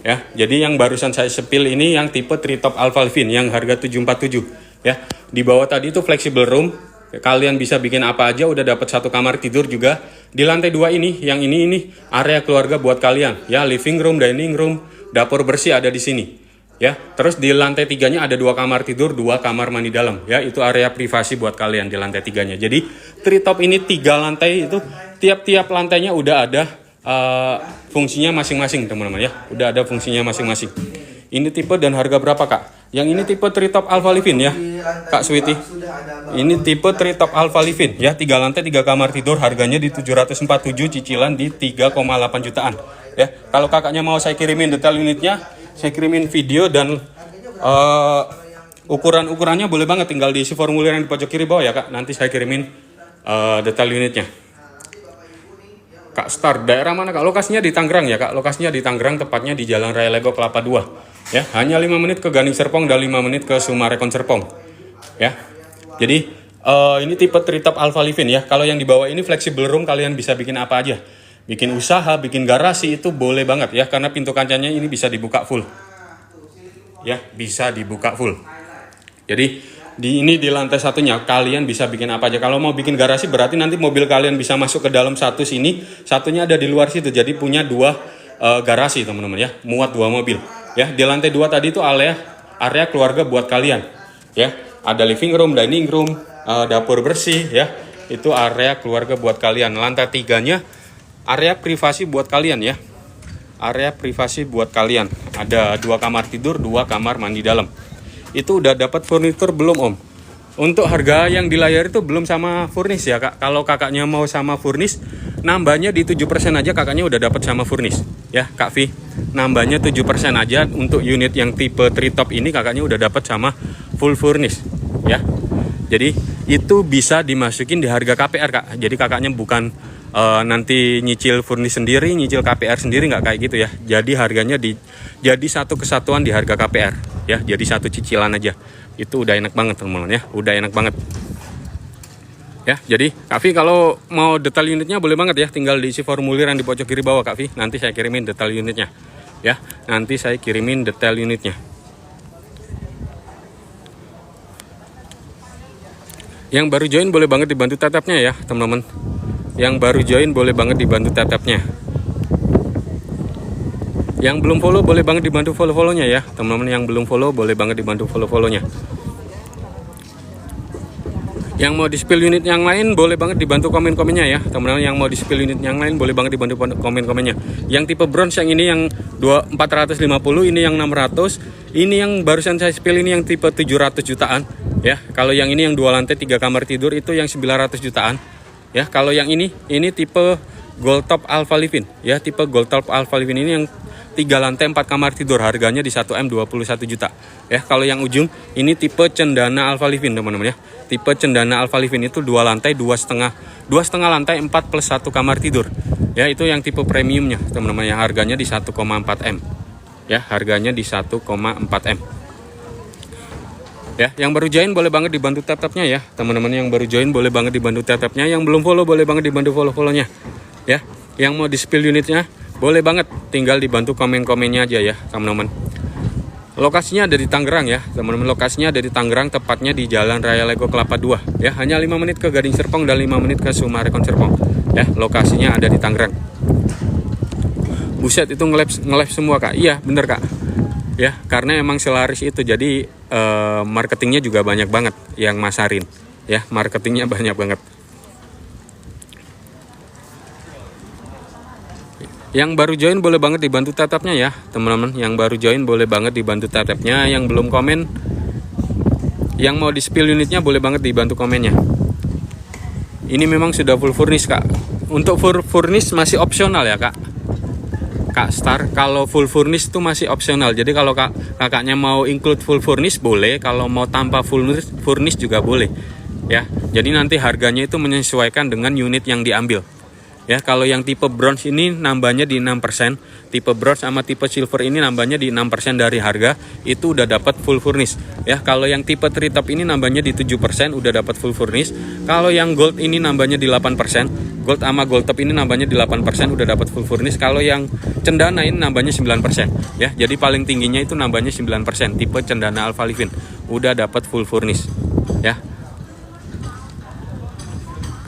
Ya, jadi yang barusan saya sepil ini yang tipe treetop Alpha Living yang harga 747 ya. Di bawah tadi itu flexible room. Kalian bisa bikin apa aja, udah dapat satu kamar tidur juga. Di lantai 2 ini, yang ini area keluarga buat kalian ya, living room, dining room, dapur bersih ada di sini ya. Terus di lantai 3-nya ada 2 kamar tidur, 2 kamar mandi dalam ya, itu area privasi buat kalian di lantai 3-nya. Jadi treetop ini 3 lantai, itu tiap-tiap lantainya udah ada fungsinya masing-masing teman-teman ya, udah ada fungsinya masing-masing. Ini tipe dan harga berapa, Kak? Yang ini tipe treetop Alpha Living ya, Kak Sweety. Ini tipe treetop Alpha Living ya, 3 lantai 3 kamar tidur, harganya di 747, cicilan di 3,8 jutaan ya. Kalau kakaknya mau saya kirimin detail unitnya, saya kirimin video dan ukuran-ukurannya, boleh banget tinggal diisi formulir yang di pojok kiri bawah ya, Kak. Nanti saya kirimin detail unitnya. Kak Star, daerah mana Kak? Lokasinya di Tangerang ya Kak. Lokasinya di Tangerang, tepatnya di Jalan Raya Lego Kelapa 2. Ya, hanya 5 menit ke Gading Serpong dan 5 menit ke Sumarekon Serpong. Ya. Jadi ini tipe treetop Alpha Livin ya. Kalau yang di bawah ini flexible room, kalian bisa bikin apa aja. Bikin usaha, bikin garasi itu boleh banget ya, karena pintu kancanya ini bisa dibuka full. Ya, bisa dibuka full. Jadi di lantai satunya kalian bisa bikin apa aja. Kalau mau bikin garasi berarti nanti mobil kalian bisa masuk ke dalam satu sini, satunya ada di luar situ. Jadi punya 2 garasi teman-teman ya, muat 2 mobil. Ya, di lantai 2 tadi itu area keluarga buat kalian. Ya, ada living room, dining room, dapur bersih ya. Itu area keluarga buat kalian. Lantai 3-nya area privasi buat kalian ya. Area privasi buat kalian. Ada 2 kamar tidur, 2 kamar mandi dalam. Itu udah dapat furnitur belum Om? Untuk harga yang di layar itu belum sama furnis ya Kak. Kalau kakaknya mau sama furnis, nambahnya di 7% aja kakaknya udah dapat sama furnis. Ya Kak Vi, nambahnya 7% aja untuk unit yang tipe treetop ini kakaknya udah dapat sama full furnis. Ya, jadi itu bisa dimasukin di harga KPR Kak. Jadi kakaknya bukan nanti nyicil furnis sendiri, nyicil KPR sendiri, nggak kayak gitu ya. Jadi harganya jadi satu kesatuan di harga KPR ya. Jadi satu cicilan aja. Itu udah enak banget teman-teman ya. Udah enak banget. Ya, jadi Kak Vi kalau mau detail unitnya boleh banget ya, tinggal diisi formulir yang di pojok kiri bawah Kak Vi. Nanti saya kirimin detail unitnya. Ya, nanti saya kirimin detail unitnya. Yang baru join boleh banget dibantu tatapnya ya, teman-teman. Yang baru join boleh banget dibantu tatapnya. Yang belum follow boleh banget dibantu follow-follownya ya. Teman-teman yang belum follow boleh banget dibantu follow-follownya. Yang mau di-spill unit yang lain boleh banget dibantu komen-komennya ya. Teman-teman yang mau di-spill unit yang lain boleh banget dibantu komen-komennya. Yang tipe bronze yang ini yang 450, ini yang 600. Ini yang barusan saya spill ini yang tipe 700 jutaan ya. Kalau yang ini yang 2 lantai 3 kamar tidur itu yang 900 jutaan. Ya, kalau yang ini tipe Gold Top Alpha Livin ya, tipe Gold Top Alpha Livin ini yang 3 lantai 4 kamar tidur, harganya di 1M 21 juta. Ya, kalau yang ujung ini tipe Cendana Alpha Livin teman-teman ya. Tipe Cendana Alpha Livin itu 2 lantai 2,5 lantai 4 plus 1 kamar tidur. Ya, itu yang tipe premiumnya teman-teman ya, harganya di 1,4M. Ya, harganya di 1,4M. Ya, yang baru join boleh banget dibantu tap-tapnya ya. Teman-teman yang baru join boleh banget dibantu tap-tapnya. Yang belum follow boleh banget dibantu follow-follownya. Ya, yang mau di-spill unitnya boleh banget, tinggal dibantu komen-komennya aja ya, teman-teman. Lokasinya ada di Tangerang ya, teman-teman. Lokasinya ada di Tangerang, tepatnya di Jalan Raya Lego Kelapa 2. Ya, hanya 5 menit ke Gading Serpong dan 5 menit ke Sumarekon Serpong. Ya, lokasinya ada di Tangerang. Buset, itu nge-live semua Kak. Iya, bener Kak. Ya, karena emang selaris itu, jadi marketingnya juga banyak banget yang masarin. Ya, marketingnya banyak banget. Yang baru join boleh banget dibantu tatapnya ya, teman-teman. Yang baru join boleh banget dibantu tatapnya. Yang belum komen, yang mau di spill unitnya boleh banget dibantu komennya. Ini memang sudah full furnish Kak. Untuk full furnish masih opsional ya Kak. Kak Star, kalau full furnish itu masih opsional. Jadi kalau kakaknya mau include full furnish boleh, kalau mau tanpa full furnish juga boleh. Ya, jadi nanti harganya itu menyesuaikan dengan unit yang diambil. Ya, kalau yang tipe bronze ini nambahnya di 6%, tipe bronze sama tipe silver ini nambahnya di 6% dari harga, itu udah dapat full furnish. Ya, kalau yang tipe treetop ini nambahnya di 7%, udah dapat full furnish. Kalau yang gold ini nambahnya di 8%, gold sama gold top ini nambahnya di 8%, udah dapat full furnish. Kalau yang cendana ini nambahnya 9%. Ya, jadi paling tingginya itu nambahnya 9%, tipe Cendana Alpha Livin. Udah dapat full furnish. Ya.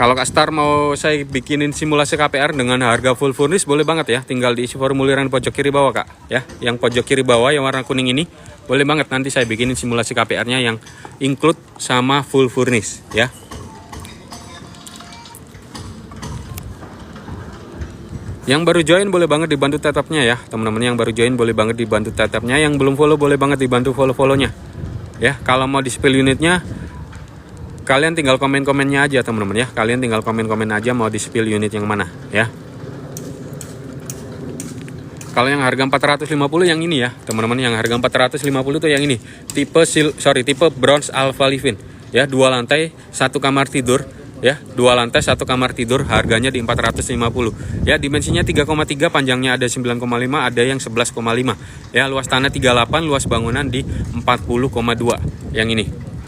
Kalau Kak Star mau saya bikinin simulasi KPR dengan harga full furnish boleh banget ya, tinggal diisi formulir yang pojok kiri bawah Kak ya. Yang pojok kiri bawah yang warna kuning ini boleh banget, nanti saya bikinin simulasi KPR-nya yang include sama full furnish ya. Yang baru join boleh banget dibantu tetapnya ya, teman-teman. Yang baru join boleh banget dibantu tetapnya. Yang belum follow boleh banget dibantu follow-follownya ya. Kalau mau di spill unitnya, kalian tinggal komen-komennya aja teman-teman ya. Kalian tinggal komen-komen aja mau di-spill unit yang mana ya. Kalau yang harga 450 yang ini ya teman-teman, yang harga 450 itu yang ini. Tipe bronze Alpha Livin ya, 2 lantai 1 kamar tidur ya, 2 lantai 1 kamar tidur, harganya di 450. Ya, dimensinya 3,3, panjangnya ada 9,5, ada yang 11,5. Ya, luas tanah 38, luas bangunan di 40,2. Yang ini,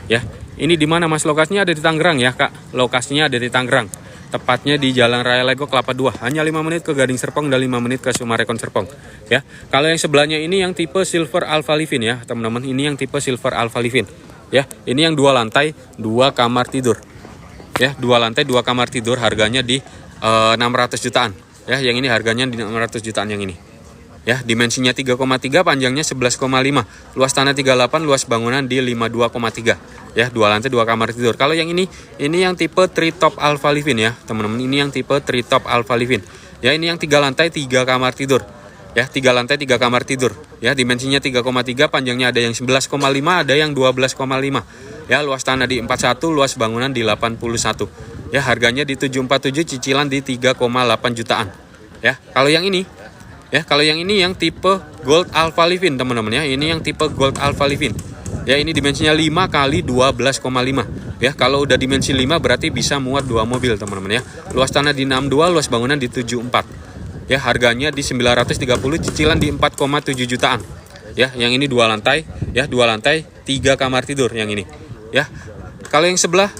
ya. Ini di mana Mas? Lokasinya ada di Tangerang ya, Kak. Lokasinya ada di Tangerang. Tepatnya di Jalan Raya Lego Kelapa 2. Hanya 5 menit ke Gading Serpong dan 5 menit ke Sumarekon Serpong. Ya. Kalau yang sebelahnya ini yang tipe Silver Alpha Livin ya, teman-teman. Ini yang tipe Silver Alpha Livin. Ya, ini yang 2 lantai, 2 kamar tidur. Ya, 2 lantai 2 kamar tidur, harganya di 600 jutaan. Ya, yang ini harganya di 600 jutaan yang ini. Ya, dimensinya 3,3, panjangnya 11,5. Luas tanah 38, luas bangunan di 52,3. Ya, 2 lantai 2 kamar tidur. Kalau yang ini yang tipe Treetop Alpha Livin ya, teman-teman. Ini yang tipe Treetop Alpha Livin. Ya, ini yang 3 lantai 3 kamar tidur. Ya, 3 lantai 3 kamar tidur. Ya, dimensinya 3,3, panjangnya ada yang 11,5, ada yang 12,5. Ya, luas tanah di 41, luas bangunan di 81. Ya, harganya di 747, cicilan di 3,8 jutaan. Ya, kalau yang ini yang tipe Gold Alpha Livin, teman-teman ya. Ini yang tipe Gold Alpha Livin. Ya, ini dimensinya 5 kali 12,5. Ya, kalau udah dimensi 5 berarti bisa muat 2 mobil, teman-teman ya. Luas tanah di 62, luas bangunan di 74. Ya, harganya di 930, cicilan di 4,7 jutaan. Ya, yang ini 2 lantai, ya, 2 lantai 3 kamar tidur yang ini. Ya. Kalau yang sebelah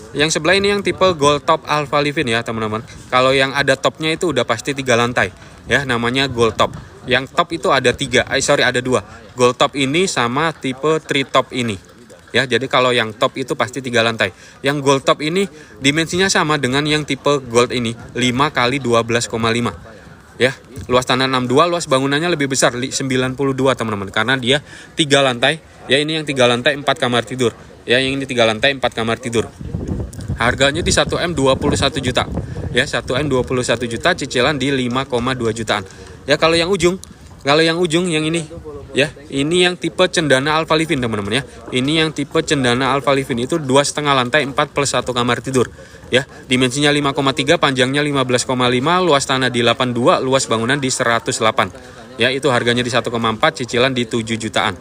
ini yang tipe Gold Top Alpha Livin ya, teman-teman. Kalau yang ada topnya itu udah pasti 3 lantai. Ya, namanya Gold Top. Yang top itu ada 3, ada 2. Gold Top ini sama tipe Treetop ini. Ya, jadi kalau yang top itu pasti 3 lantai. Yang Gold Top ini dimensinya sama dengan yang tipe Gold ini, 5 kali 12,5. Ya, luas tanah 62, luas bangunannya lebih besar 92, teman-teman, karena dia 3 lantai. Ya, ini yang 3 lantai 4 kamar tidur. Ya, yang ini 3 lantai 4 kamar tidur. Harganya di 1M 21 juta. Ya, 1M 21 juta, cicilan di 5,2 jutaan. Ya, kalau yang ujung yang ini, ya, ini yang tipe Cendana Alpha Livin, teman-teman ya. Ini yang tipe Cendana Alpha Livin itu 2,5 lantai 4 plus 1 kamar tidur. Ya, dimensinya 5,3, panjangnya 15,5, luas tanah di 82, luas bangunan di 108. Ya, itu harganya di 1,4, cicilan di 7 jutaan.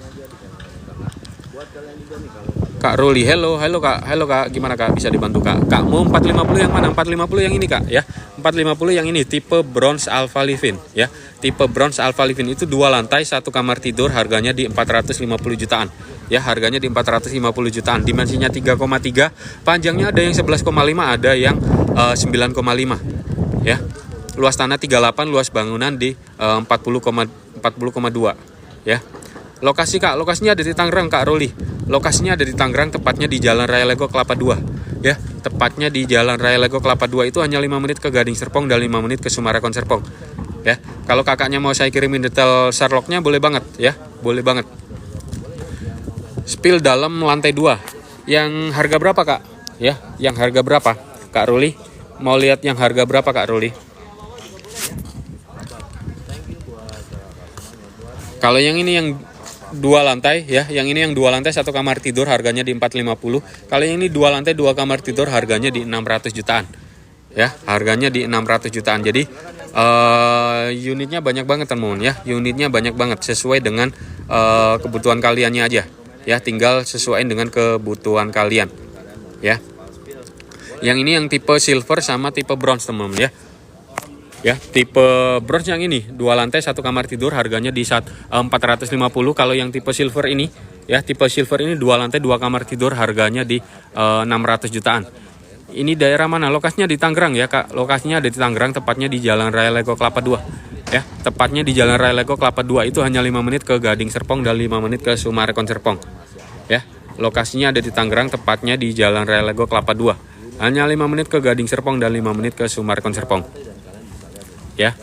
Kak Ruli, halo Kak, gimana Kak, bisa dibantu Kak? Kak mau 450 yang mana? 450 yang ini Kak ya. 450 yang ini tipe Bronze Alpha Livin ya. Tipe Bronze Alpha Livin itu 2 lantai 1 kamar tidur, harganya di 450 jutaan. Ya, harganya di 450 jutaan. Dimensinya 3,3, panjangnya ada yang 11,5, ada yang 9,5. Ya. Luas tanah 38, luas bangunan di 40,2 ya. Lokasi Kak, lokasinya ada di Tangerang Kak Ruli. Lokasinya ada di Tangerang, tepatnya di Jalan Raya Lego Kelapa 2. Ya, tepatnya di Jalan Raya Lego Kelapa 2 itu hanya 5 menit ke Gading Serpong dan 5 menit ke Sumarekon Serpong. Ya, kalau kakaknya mau saya kirimin detail Sherlocknya boleh banget ya, boleh banget. Spill dalam lantai 2. Yang harga berapa Kak? Ya, yang harga berapa Kak Ruli? Mau lihat yang harga berapa Kak Ruli? Kalau yang ini yang 2 lantai ya, yang ini yang 2 lantai 1 kamar tidur, harganya di 450. Kalau yang ini 2 lantai 2 kamar tidur, harganya di 600 jutaan. Ya, harganya di 600 jutaan. Jadi unitnya banyak banget teman-teman ya. Unitnya banyak banget sesuai dengan kebutuhan kaliannya aja. Ya, tinggal sesuaiin dengan kebutuhan kalian. Ya. Yang ini yang tipe silver sama tipe bronze teman-teman ya. Ya, tipe bronze yang ini 2 lantai 1 kamar tidur, harganya di 450. Kalau yang tipe silver ini ya, tipe silver ini 2 lantai 2 kamar tidur, harganya di 600 jutaan. Ini daerah mana? Lokasinya di Tangerang ya Kak. Lokasinya ada di Tangerang, tepatnya di Jalan Raya Lego Kelapa 2. Ya, tepatnya di Jalan Raya Lego Kelapa 2 itu hanya 5 menit ke Gading Serpong dan 5 menit ke Sumarekon Serpong. Ya, lokasinya ada di Tangerang, tepatnya di Jalan Raya Lego Kelapa 2. Hanya 5 menit ke Gading Serpong dan 5 menit ke Sumarekon Serpong. Ya.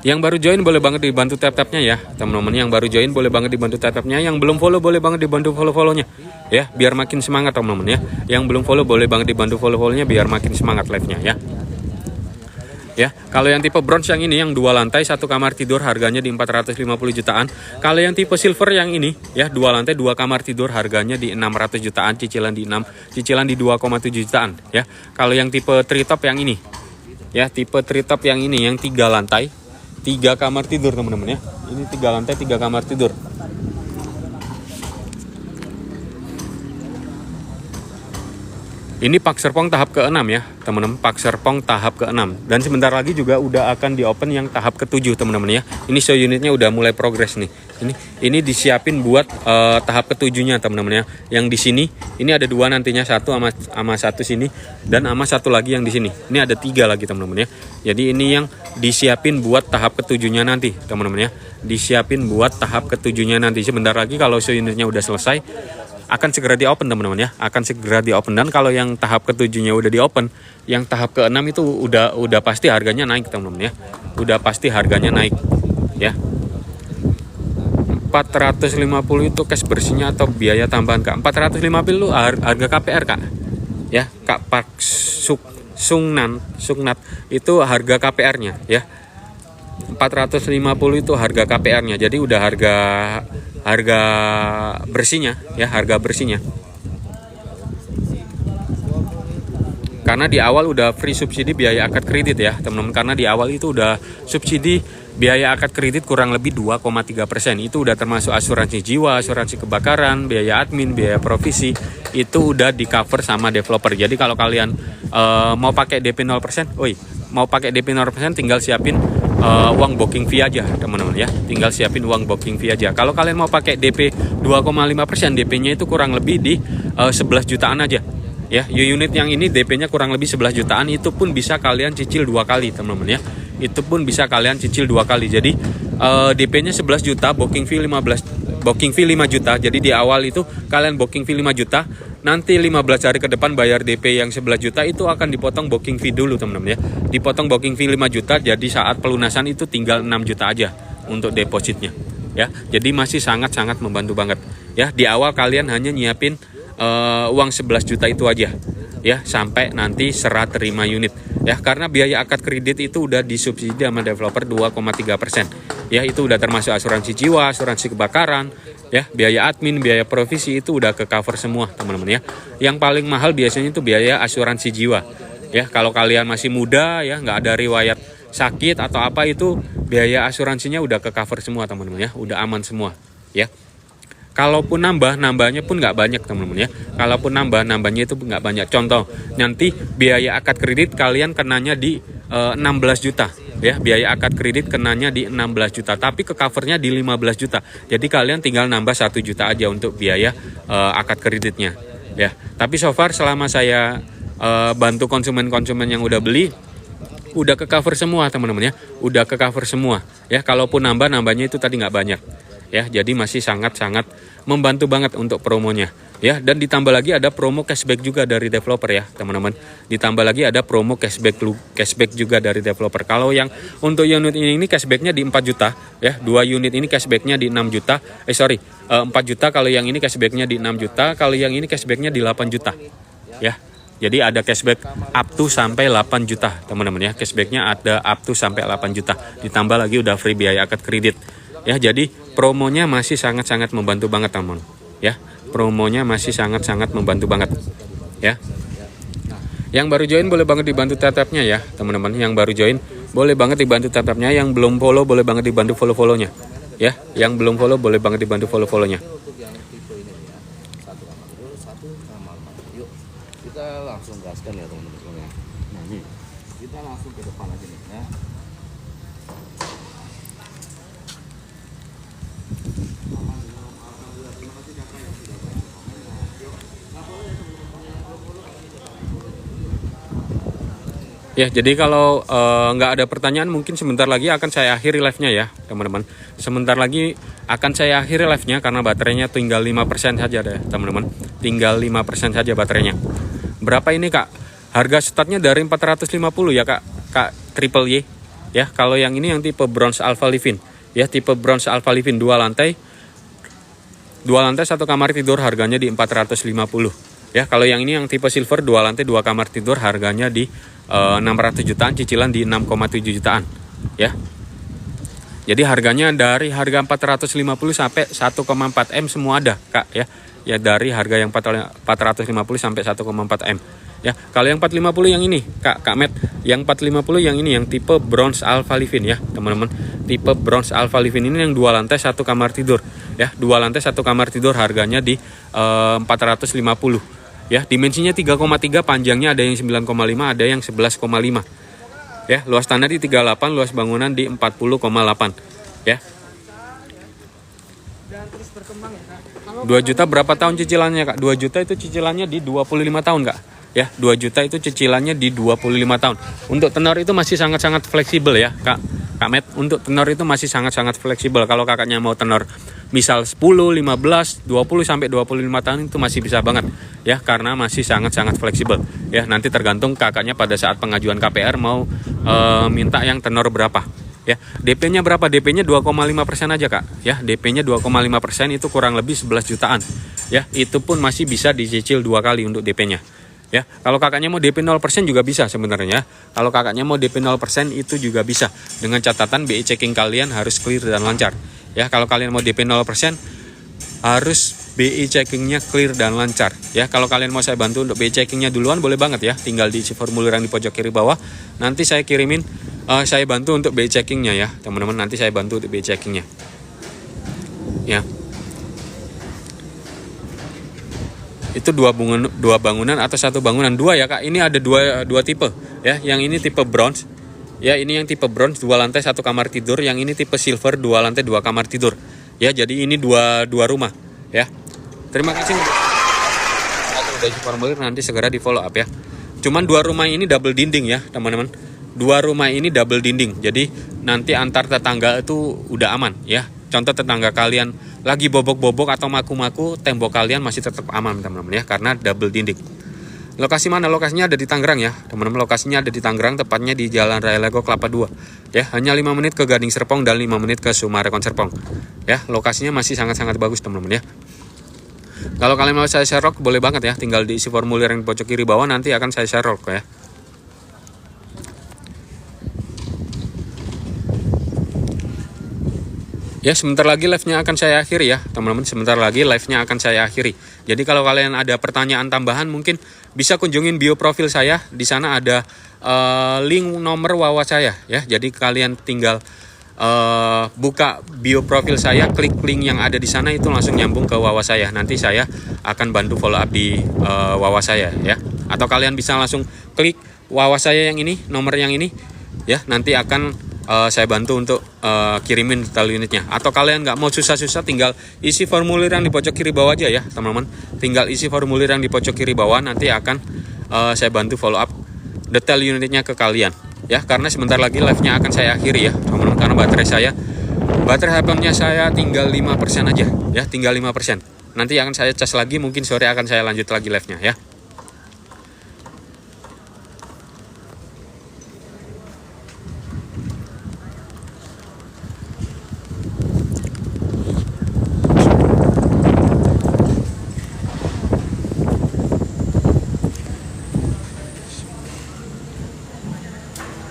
Yang baru join boleh banget dibantu tap-tapnya ya, teman-teman. Yang baru join boleh banget dibantu tap-tapnya. Yang belum follow boleh banget dibantu follow-follownya. Ya, biar makin semangat teman-teman ya. Yang belum follow boleh banget dibantu follow-follownya biar makin semangat live-nya ya. Ya, kalau yang tipe bronze yang ini yang 2 lantai 1 kamar tidur, harganya di 450 jutaan. Kalau yang tipe silver yang ini ya 2 lantai 2 kamar tidur, harganya di 600 jutaan, cicilan di 2,7 jutaan ya. Kalau yang tipe treetop yang ini ya, tipe treetop yang ini yang 3 lantai 3 kamar tidur teman-teman ya. Ini 3 lantai 3 kamar tidur. Ini Park Serpong tahap ke-6 ya, teman-teman. Park Serpong tahap ke-6. Dan sebentar lagi juga udah akan di-open yang tahap ke-7, teman-teman ya. Ini show unitnya udah mulai progres nih. Ini disiapin buat tahap ke-7-nya, teman-teman ya. Yang di sini, ini ada 2 nantinya, satu sama satu sini dan sama satu lagi yang di sini. Ini ada 3 lagi, teman-teman ya. Jadi ini yang disiapin buat tahap ke-7-nya nanti, teman-teman ya. Disiapin buat tahap ke-7-nya nanti. Sebentar lagi kalau show unitnya udah selesai, akan segera di-open, teman-teman ya. Akan segera di-open. Dan kalau yang tahap ke-7-nya udah di-open, yang tahap ke-6 itu udah pasti harganya naik, teman-teman ya. Udah pasti harganya naik ya. 450 itu cash bersihnya atau biaya tambahan, Kak? 450 itu harga KPR, Kak. Ya, Kak Park Sungnat itu harga KPR-nya ya. 450 itu harga KPR-nya. Jadi udah harga bersihnya ya, harga bersihnya. Karena di awal udah free subsidi biaya akad kredit ya, teman-teman. Karena di awal itu udah subsidi biaya akad kredit kurang lebih 2,3%. Itu udah termasuk asuransi jiwa, asuransi kebakaran, biaya admin, biaya provisi. Itu udah di cover sama developer. Jadi kalau kalian mau pakai DP 0%, mau pakai DP 0% tinggal siapin uang booking fee aja, teman-teman ya. Tinggal siapin uang booking fee aja. Kalau kalian mau pakai DP 2,5%, DP-nya itu kurang lebih di 11 jutaan aja. Ya, unit yang ini DP-nya kurang lebih 11 jutaan, itu pun bisa kalian cicil 2 kali, teman-teman ya. Itu pun bisa kalian cicil 2 kali. Jadi DP-nya 11 juta, booking fee 5 juta. Jadi di awal itu kalian booking fee 5 juta, nanti 15 hari ke depan bayar DP yang 11 juta itu akan dipotong booking fee dulu, teman-teman ya. Dipotong booking fee 5 juta, jadi saat pelunasan itu tinggal 6 juta aja untuk depositnya. Ya, jadi masih sangat-sangat membantu banget. Ya, di awal kalian hanya nyiapin uang 11 juta itu aja ya, sampai nanti serah terima unit ya. Karena biaya akad kredit itu udah disubsidi sama developer 2,3%. Ya, itu udah termasuk asuransi jiwa, asuransi kebakaran ya, biaya admin, biaya provisi itu udah ke cover semua, teman-teman ya. Yang paling mahal biasanya itu biaya asuransi jiwa ya. Kalau kalian masih muda ya, nggak ada riwayat sakit atau apa, itu biaya asuransinya udah ke cover semua, teman-teman ya. Udah aman semua ya. Kalaupun nambahnya pun nggak banyak, teman-teman ya. Kalaupun nambahnya itu nggak banyak. Contoh, nanti biaya akad kredit kalian kenanya di 16 juta ya. Biaya akad kredit kenanya di 16 juta, tapi ke covernya di 15 juta. Jadi kalian tinggal nambah 1 juta aja untuk biaya akad kreditnya ya. Tapi so far selama saya bantu konsumen-konsumen yang udah beli, udah ke cover semua, teman-teman ya. Udah ke cover semua ya. Kalaupun nambahnya itu tadi nggak banyak ya. Jadi masih sangat-sangat membantu banget untuk promonya ya. Dan ditambah lagi ada promo cashback juga dari developer ya, teman-teman. Ditambah lagi ada promo cashback juga dari developer. Kalau yang untuk unit ini cashbacknya di 4 juta ya. 2 unit ini cashbacknya di 6 juta 4 juta. Kalau yang ini cashbacknya di 6 juta. Kalau yang ini cashbacknya di 8 juta ya. Jadi ada cashback up to sampai 8 juta, teman-teman ya. Cashbacknya ada up to sampai 8 juta. Ditambah lagi udah free biaya akad kredit ya. Jadi promonya masih sangat-sangat membantu banget, teman ya. Promonya masih sangat-sangat membantu banget ya. Yang baru join boleh banget dibantu tap-tapnya ya, teman-teman. Yang baru join boleh banget dibantu tap-tapnya. Yang belum follow boleh banget dibantu follow-follownya ya. Yang belum follow boleh banget dibantu follow-follownya. Yuk, kita langsung gaskan ya, teman-teman ya. Nah, ini kita langsung ke depan aja nih ya. Ya, jadi kalau nggak ada pertanyaan, mungkin sebentar lagi akan saya akhiri live-nya ya, teman-teman. Sebentar lagi akan saya akhiri live-nya karena baterainya tinggal 5% saja deh, teman-teman. Tinggal 5% saja baterainya. Berapa ini, Kak? Harga startnya dari 450 ya, Kak Triple Y. Ya, kalau yang ini yang tipe Bronze Alpha Livin. Ya, tipe Bronze Alpha Livin 2 lantai 1 kamar tidur harganya di 450. Ya, kalau yang ini yang tipe Silver 2 lantai 2 kamar tidur harganya di 600 jutaan, cicilan di 6,7 jutaan ya. Jadi harganya dari harga 450 sampai 1,4 M semua ada, Kak ya. Ya, dari harga yang 450 sampai 1,4 M ya. Kalau yang 450 yang ini, Kak Met, yang 450 yang ini yang tipe Bronze Alpha Livin ya, teman-teman. Tipe Bronze Alpha Livin ini yang 2 lantai 1 kamar tidur ya. 2 lantai 1 kamar tidur harganya di 450 Ya, dimensinya 3,3, panjangnya ada yang 9,5, ada yang 11,5. Ya, luas tanah di 38, luas bangunan di 40,8. Ya. 2 juta berapa tahun cicilannya, Kak? 2 juta itu cicilannya di 25 tahun, Kak. Ya, 2 juta itu cicilannya di 25 tahun. Untuk tenor itu masih sangat-sangat fleksibel ya, Kak. Kak Met, untuk tenor itu masih sangat-sangat fleksibel. Kalau kakaknya mau tenor misal 10, 15, 20 sampai 25 tahun itu masih bisa banget ya, karena masih sangat-sangat fleksibel. Ya, nanti tergantung kakaknya pada saat pengajuan KPR mau minta yang tenor berapa. Ya, DP-nya berapa? DP-nya 2,5% aja, Kak. Ya, DP-nya 2,5% itu kurang lebih 11 jutaan. Ya, itu pun masih bisa dicicil 2 kali untuk DP-nya. Ya, kalau kakaknya mau DP 0% juga bisa sebenarnya. Kalau kakaknya mau DP 0% itu juga bisa. Dengan catatan BI checking kalian harus clear dan lancar. Ya, kalau kalian mau DP 0% harus BI checkingnya clear dan lancar. Ya, kalau kalian mau saya bantu untuk BI checkingnya duluan boleh banget ya. Tinggal diisi formulir yang di pojok kiri bawah. Nanti saya kirimin, saya bantu untuk BI checkingnya ya, teman-teman. Nanti saya bantu untuk BI checkingnya. Ya. Itu dua bangunan atau satu bangunan? Dua ya, Kak. Ini ada dua tipe ya. Yang ini tipe bronze. Ya, ini yang tipe bronze 2 lantai 1 kamar tidur. Yang ini tipe silver 2 lantai 2 kamar tidur. Ya, jadi ini dua rumah ya. Terima kasih. Kalau udah isi formulir nanti segera di follow up ya. Cuman 2 rumah ini double dinding ya, teman-teman. 2 rumah ini double dinding. Jadi nanti antar tetangga itu udah aman ya. Contoh tetangga kalian lagi bobok-bobok atau maku-maku, tembok kalian masih tetap aman, teman-teman ya, karena double dinding. Lokasi mana? Lokasinya ada di Tangerang ya, teman-teman. Lokasinya ada di Tangerang, tepatnya di Jalan Raya Lego Kelapa 2. Ya, hanya 5 menit ke Gading Serpong dan 5 menit ke Sumarekon Serpong. Ya, lokasinya masih sangat-sangat bagus, teman-teman ya. Kalau kalian mau saya share boleh banget ya, tinggal diisi formulir yang di pojok kiri bawah, nanti akan saya share ya. Ya, sebentar lagi live-nya akan saya akhiri ya, teman-teman. Sebentar lagi live-nya akan saya akhiri. Jadi kalau kalian ada pertanyaan tambahan mungkin bisa kunjungin bio profil saya. Di sana ada link nomor wawa saya ya. Jadi kalian tinggal buka bio profil saya, klik link yang ada di sana, itu langsung nyambung ke wawa saya. Nanti saya akan bantu follow up di wawa saya ya. Atau kalian bisa langsung klik wawa saya yang ini, nomor yang ini ya. Nanti akan saya bantu untuk kirimin detail unitnya. Atau kalian nggak mau susah-susah, tinggal isi formulir yang di pojok kiri bawah aja ya, teman-teman. Tinggal isi formulir yang di pojok kiri bawah, nanti akan saya bantu follow up detail unitnya ke kalian ya. Karena sebentar lagi live-nya akan saya akhiri ya, teman-teman. Karena baterai handphonenya saya tinggal 5% aja ya, tinggal 5%. Nanti akan saya cas lagi, mungkin sore akan saya lanjut lagi live-nya ya.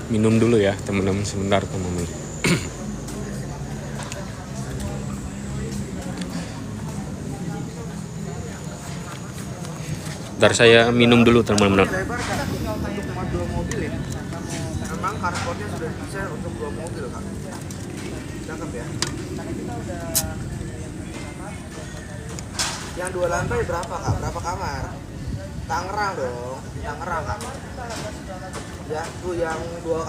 Minum dulu ya, teman-teman. Sebentar, teman-teman. Bentar, saya minum dulu, teman-teman. Untuk muat 2 mobil ya. Memang carportnya sudah bisa untuk 2 mobil, Kak. Cakep ya. Yang 2 lantai berapa, Kak? Berapa kamar? Tangerang dong. Tangerang, Kak. Ya, tuh yang 2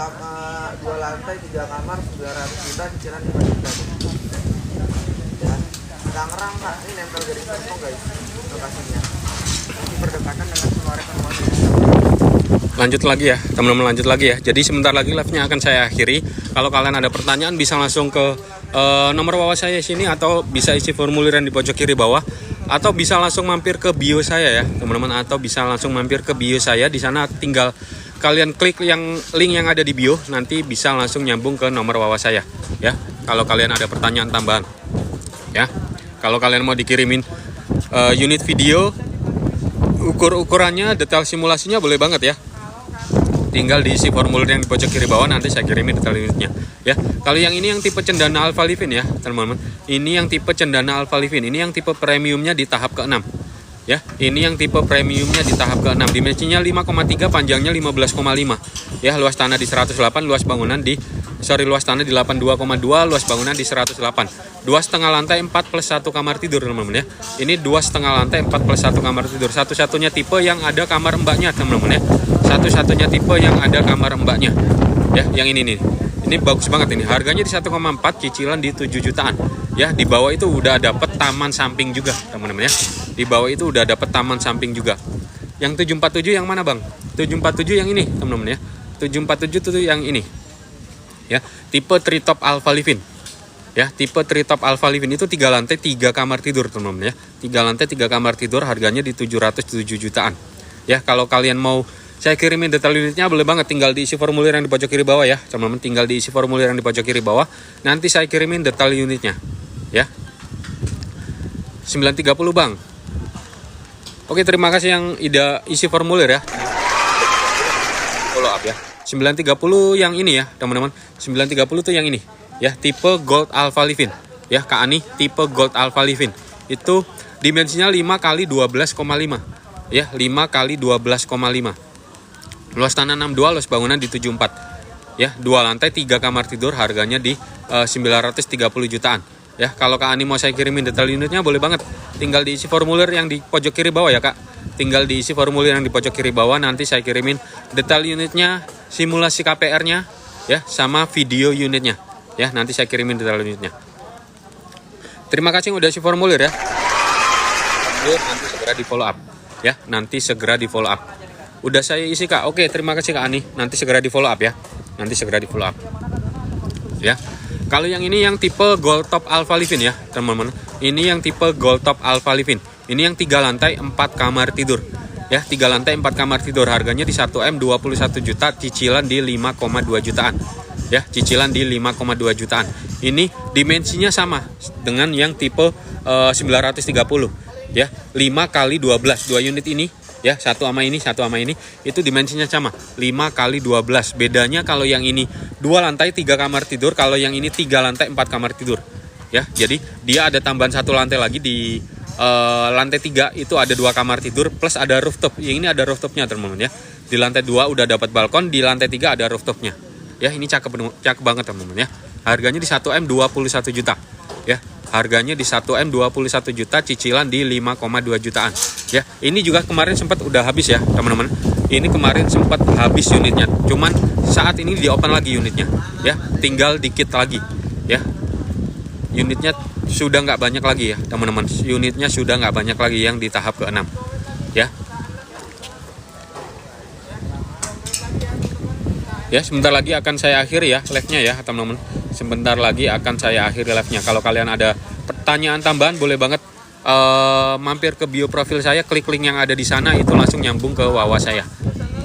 lantai 3 kamar 900 juta, cicilan 5 juta tuh. Ya. Tangerang, Kak. Ini nempel Gading Serpong, guys. Lokasinya. Ini berdekatan dengan Sumarekon. Lanjut lagi ya, teman-teman, lanjut lagi ya. Jadi sebentar lagi live-nya akan saya akhiri. Kalau kalian ada pertanyaan bisa langsung ke nomor bawah saya sini, atau bisa isi formulir yang di pojok kiri bawah, atau bisa langsung mampir ke bio saya ya, teman-teman. Atau bisa langsung mampir ke bio saya. Di sana tinggal kalian klik link yang ada di bio, nanti bisa langsung nyambung ke nomor bawah saya ya. Kalau kalian ada pertanyaan tambahan ya. Kalau kalian mau dikirimin unit video, ukur-ukurannya, detail simulasinya, boleh banget ya. Tinggal diisi formulir yang di pojok kiri bawah, nanti saya kirimin detail unitnya ya. Kalau yang ini yang tipe Cendana Alpha Livin ya, teman-teman. Ini yang tipe Cendana Alpha Livin. Ini yang tipe premiumnya di tahap ke-6 ya. Ini yang tipe premiumnya di tahap ke-6. Dimensinya 5,3, panjangnya 15,5 ya. Luas tanah di 108, luas bangunan di luas tanah di 82,2, luas bangunan di 108. 2,5 lantai 4 plus 1 kamar tidur teman-teman ya. Ini 2,5 lantai 4 plus 1 kamar tidur. Satu-satunya tipe yang ada kamar mbaknya teman-teman ya. Satu-satunya tipe yang ada kamar mbaknya. Ya, yang ini nih. Ini bagus banget ini. Harganya di 1,4, cicilan di 7 jutaan. Ya, di bawah itu udah dapat taman samping juga, teman-teman ya. Di bawah itu udah dapat taman samping juga. Yang 747 yang mana, Bang? 747 yang ini, teman-teman ya. 747 itu yang ini. Ya, tipe Treetop Alpha Livin. Ya, tipe Treetop Alpha Livin itu 3 lantai 3 kamar tidur, teman-teman ya. 3 lantai 3 kamar tidur, harganya di 707 jutaan. Ya, kalau kalian mau saya kirimin detail unitnya, boleh banget, tinggal diisi formulir yang di pojok kiri bawah ya, teman-teman. Tinggal diisi formulir yang di pojok kiri bawah. Nanti saya kirimin detail unitnya. Ya. 930, Bang. Oke, terima kasih yang isi formulir ya. Follow up ya. 930 yang ini ya, teman-teman. 930 tuh yang ini. Ya, tipe Gold Alpha Livin. Ya, Kak Ani, tipe Gold Alpha Livin. Itu dimensinya 5 kali 12,5. Ya, 5 kali 12,5. Luas tanah 62, luas bangunan di 74. Ya, 2 lantai 3 kamar tidur, harganya di 930 jutaan. Ya, kalau Kak Ani mau saya kirimin detail unitnya, boleh banget. Tinggal diisi formulir yang di pojok kiri bawah ya, Kak. Tinggal diisi formulir yang di pojok kiri bawah, nanti saya kirimin detail unitnya, simulasi KPR-nya, ya, sama video unitnya. Ya, nanti saya kirimin detail unitnya. Terima kasih yang udah isi formulir ya. Nanti segera di follow up. Ya, nanti segera di follow up. Udah saya isi, Kak. Oke, terima kasih Kak Ani. Nanti segera di follow up ya. Nanti segera di follow up. Ya. Kalau yang ini yang tipe Gold Top Alpha Livin ya, teman-teman. Ini yang tipe Gold Top Alpha Livin. Ini yang 3 lantai 4 kamar tidur. Ya, 3 lantai 4 kamar tidur, harganya di 1M 21 juta, cicilan di 5,2 jutaan. Ya, cicilan di 5,2 jutaan. Ini dimensinya sama dengan yang tipe 930. Ya, 5 kali 12. 2 unit ini ya, satu sama ini itu dimensinya sama, 5 kali 12. Bedanya kalau yang ini 2 lantai 3 kamar tidur, kalau yang ini 3 lantai 4 kamar tidur. Ya, jadi dia ada tambahan 1 lantai lagi di lantai 3 itu ada 2 kamar tidur plus ada rooftop. Yang ini ada rooftopnya, teman-teman ya. Di lantai 2 udah dapat balkon, di lantai 3 ada rooftopnya. Ya, ini cakep banget, teman-teman ya. Harganya di 1M 21 juta. Ya, harganya di 1M 21 juta, cicilan di 5,2 jutaan. Ya, ini juga kemarin sempat udah habis ya, teman-teman. Ini kemarin sempat habis unitnya. Cuman saat ini di open lagi unitnya. Ya, tinggal dikit lagi. Ya. Unitnya sudah nggak banyak lagi ya, teman-teman. Unitnya sudah nggak banyak lagi yang di tahap ke-6. Ya. Ya, sebentar lagi akan saya akhiri ya live-nya ya, teman-teman. Sebentar lagi akan saya akhiri live-nya. Kalau kalian ada pertanyaan tambahan, boleh banget mampir ke bio profil saya, klik link yang ada di sana, itu langsung nyambung ke Wawa saya.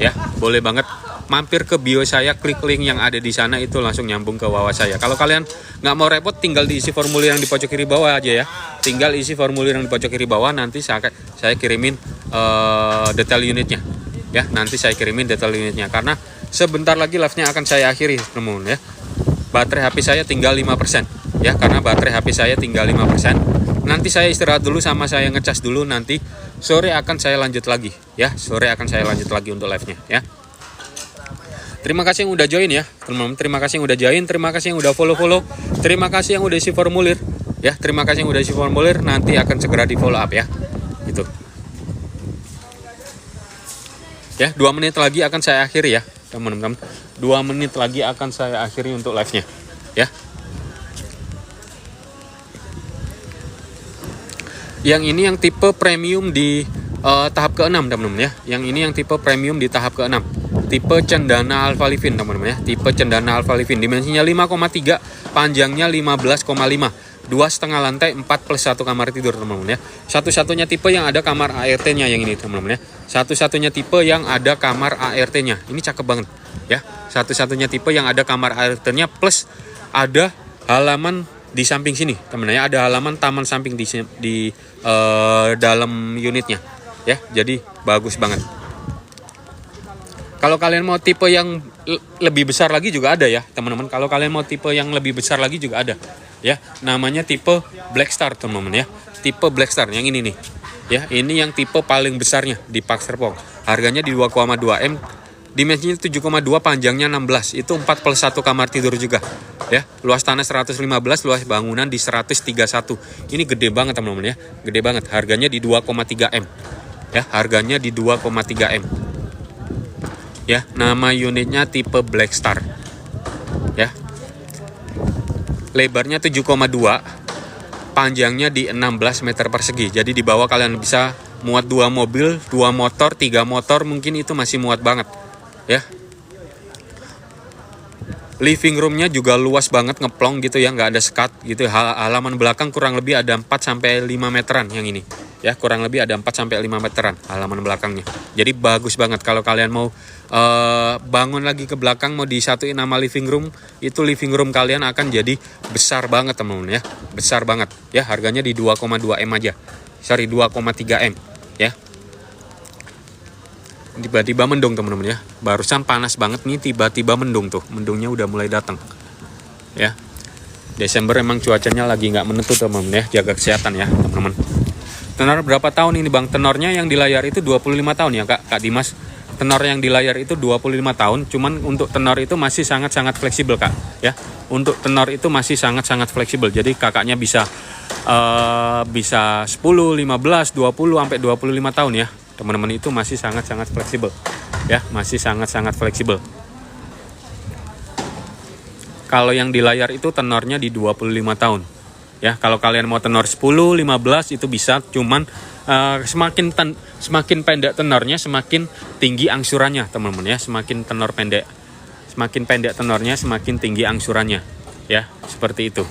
Ya, boleh banget mampir ke bio saya, klik link yang ada di sana, itu langsung nyambung ke Wawa saya. Kalau kalian nggak mau repot, tinggal diisi formulir yang di pojok kiri bawah aja ya. Tinggal isi formulir yang di pojok kiri bawah, nanti saya kirimin detail unitnya. Ya, nanti saya kirimin detail unitnya, karena sebentar lagi live-nya akan saya akhiri, teman-teman ya. Baterai HP saya tinggal 5%. Ya, karena baterai HP saya tinggal 5%. Nanti saya istirahat dulu sama saya ngecas dulu, nanti sore akan saya lanjut lagi ya. Sore akan saya lanjut lagi untuk live-nya ya. Terima kasih yang udah join ya, teman-teman. Terima kasih yang udah join, terima kasih yang udah follow. Terima kasih yang udah isi formulir ya. Terima kasih yang udah isi formulir, nanti akan segera di follow up ya. Gitu. Ya, 2 menit lagi akan saya akhiri ya, teman-teman. 2 menit lagi akan saya akhiri untuk live-nya ya. Yang ini yang tipe premium di tahap ke-6, teman-teman ya. Yang ini yang tipe premium di tahap ke-6. Tipe Cendana Alpha Livin, teman-teman ya. Tipe Cendana Alpha Livin, dimensinya 5,3, panjangnya 15,5. 2,5 lantai 4 plus 1 kamar tidur, teman-teman ya. Satu-satunya tipe yang ada kamar ART-nya yang ini, teman-teman ya. Satu-satunya tipe yang ada kamar ART-nya. Ini cakep banget ya. Satu-satunya tipe yang ada kamar ART-nya plus ada halaman di samping sini, teman-teman ya. Ada halaman taman samping di dalam unitnya ya. Jadi bagus banget. Kalau kalian mau tipe yang lebih besar lagi juga ada ya, teman-teman. Kalau kalian mau tipe yang lebih besar lagi juga ada. Ya, namanya tipe Black Star, teman-teman ya. Tipe Black Star yang ini nih. Ya, ini yang tipe paling besarnya di Park Serpong. Harganya di 2,2 M, Dimensinya 7,2, panjangnya 16. Itu 4+1 kamar tidur juga. Ya, luas tanah 115, luas bangunan di 131. Ini gede banget teman-teman ya. Gede banget. Harganya di 2,3 M. Ya, harganya di 2,3 M. Ya, nama unitnya tipe Black Star. Ya. Lebarnya 7,2, panjangnya di 16 meter persegi. Jadi di bawah kalian bisa muat 2 mobil, 2 motor, 3 motor, mungkin itu masih muat banget. Ya. Living roomnya juga luas banget, ngeplong gitu ya, nggak ada sekat gitu. Halaman belakang kurang lebih ada 4-5 meteran yang ini. Ya, kurang lebih ada 4-5 meteran halaman belakangnya. Jadi bagus banget kalau kalian mau bangun lagi ke belakang, mau disatuin nama living room, itu living room kalian akan jadi besar banget teman-teman ya. Besar banget. Ya, harganya di 2,2 M aja. Sorry, 2,3 M ya. Tiba-tiba mendung teman-teman ya. Barusan panas banget nih, tiba-tiba mendung tuh. Mendungnya udah mulai datang. Ya. Desember emang cuacanya lagi nggak menentu teman-teman ya. Jaga kesehatan ya teman-teman. Tenor berapa tahun ini Bang? Tenornya yang di layar itu 25 tahun ya Kak Dimas. Tenor yang di layar itu 25 tahun. Cuman untuk tenor itu masih sangat-sangat fleksibel Kak. Ya. Untuk tenor itu masih sangat-sangat fleksibel. Jadi kakaknya bisa 10, 15, 20 sampai 25 tahun ya. Teman-teman, itu masih sangat-sangat fleksibel. Ya, masih sangat-sangat fleksibel. Kalau yang di layar itu tenornya di 25 tahun. Ya, kalau kalian mau tenor 10, 15 itu bisa, cuman semakin pendek tenornya semakin tinggi angsurannya, teman-teman ya. Semakin pendek tenornya semakin tinggi angsurannya. Ya, seperti itu.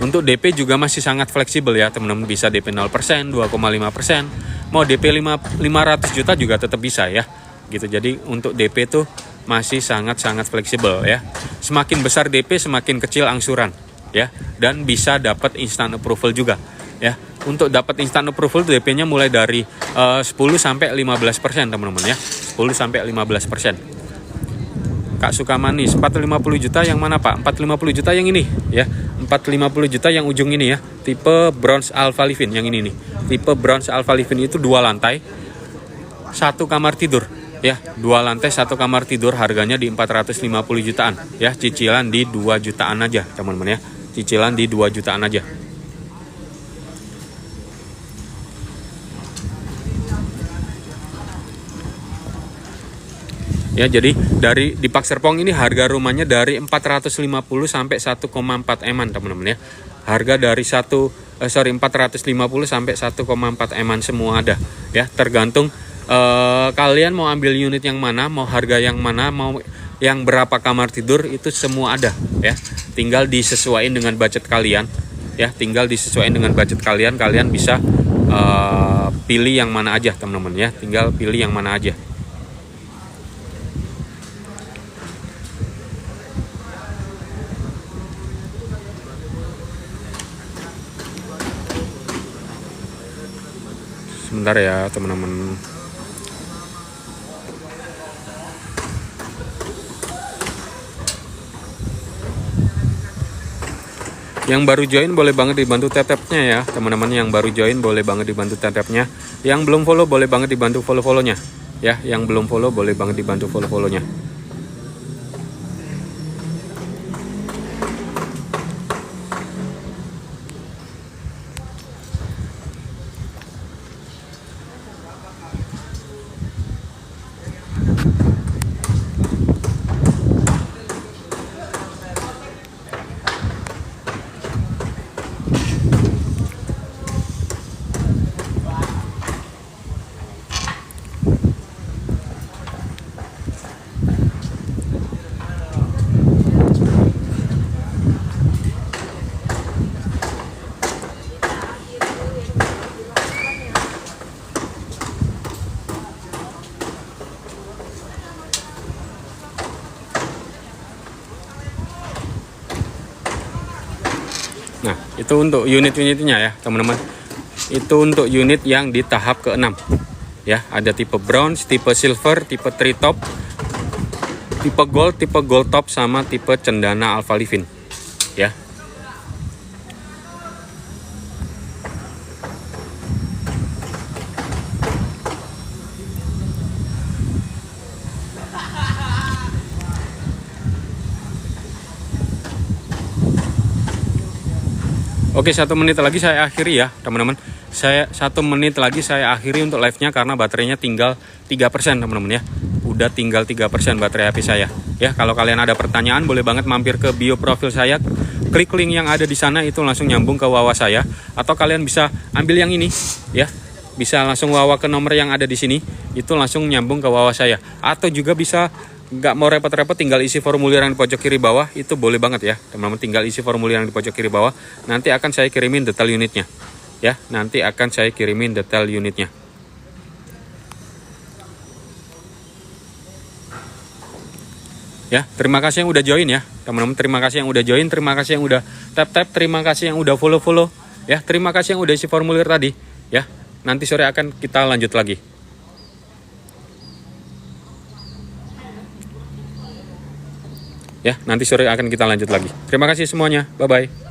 Untuk DP juga masih sangat fleksibel ya, teman-teman. Bisa DP 0%, 2,5%. Mau DP 500 juta juga tetap bisa ya. Gitu. Jadi untuk DP tuh masih sangat-sangat fleksibel ya. Semakin besar DP semakin kecil angsuran ya, dan bisa dapat instant approval juga ya. Untuk dapat instant approval DP-nya mulai dari 10 sampai 15% teman-teman ya. 10 sampai 15%. Kak Sukamani, 450 juta yang mana Pak? 450 juta yang ini ya. 450 juta yang ujung ini ya. Tipe Bronze Alpha Livin yang ini nih. Tipe Bronze Alpha Livin itu 2 lantai, 1 kamar tidur ya. 2 lantai 1 kamar tidur, harganya di 450 jutaan ya. Cicilan di 2 jutaan aja teman-teman ya. Cicilan di 2 jutaan aja. Ya, jadi di Park Serpong ini harga rumahnya dari 450 sampai 1,4 M-an teman-teman ya. Harga dari 450 sampai 1,4 M-an semua ada ya. Tergantung kalian mau ambil unit yang mana, mau harga yang mana, mau yang berapa kamar tidur, itu semua ada ya. Tinggal disesuaikan dengan budget kalian ya. Tinggal disesuaikan dengan budget kalian, kalian bisa pilih yang mana aja teman-teman ya. Tinggal pilih yang mana aja. Sebentar ya teman-teman. Yang baru join boleh banget dibantu tap-tapnya ya teman-teman. Yang baru join boleh banget dibantu tap-tapnya. Yang belum follow boleh banget dibantu follow-follownya ya. Yang belum follow boleh banget dibantu follow-follownya. Nah, itu untuk unit-unitnya ya, teman-teman. Itu untuk unit yang di tahap ke-6. Ya, ada tipe bronze, tipe silver, tipe treetop, tipe gold top, sama tipe cendana Alpha Livin. Ya. Oke, 1 menit lagi saya akhiri ya teman-teman. 1 menit lagi saya akhiri untuk live-nya karena baterainya tinggal 3% teman-teman ya. Udah tinggal 3% baterai HP saya. Ya, kalau kalian ada pertanyaan boleh banget mampir ke bio profil saya. Klik link yang ada di sana itu langsung nyambung ke Wawa saya, atau kalian bisa ambil yang ini ya. Bisa langsung Wawa ke nomor yang ada di sini, itu langsung nyambung ke Wawa saya. Atau juga bisa nggak mau repot-repot, tinggal isi formulir yang di pojok kiri bawah, itu boleh banget ya teman-teman. Tinggal isi formulir yang di pojok kiri bawah, nanti akan saya kirimin detail unitnya ya. Nanti akan saya kirimin detail unitnya. Ya, terima kasih yang udah join ya teman-teman. Terima kasih yang udah join, terima kasih yang udah tap-tap, terima kasih yang udah follow-follow ya. Terima kasih yang udah isi formulir tadi ya. Nanti sore akan kita lanjut lagi. Ya, nanti sore akan kita lanjut lagi. Terima kasih semuanya. Bye-bye.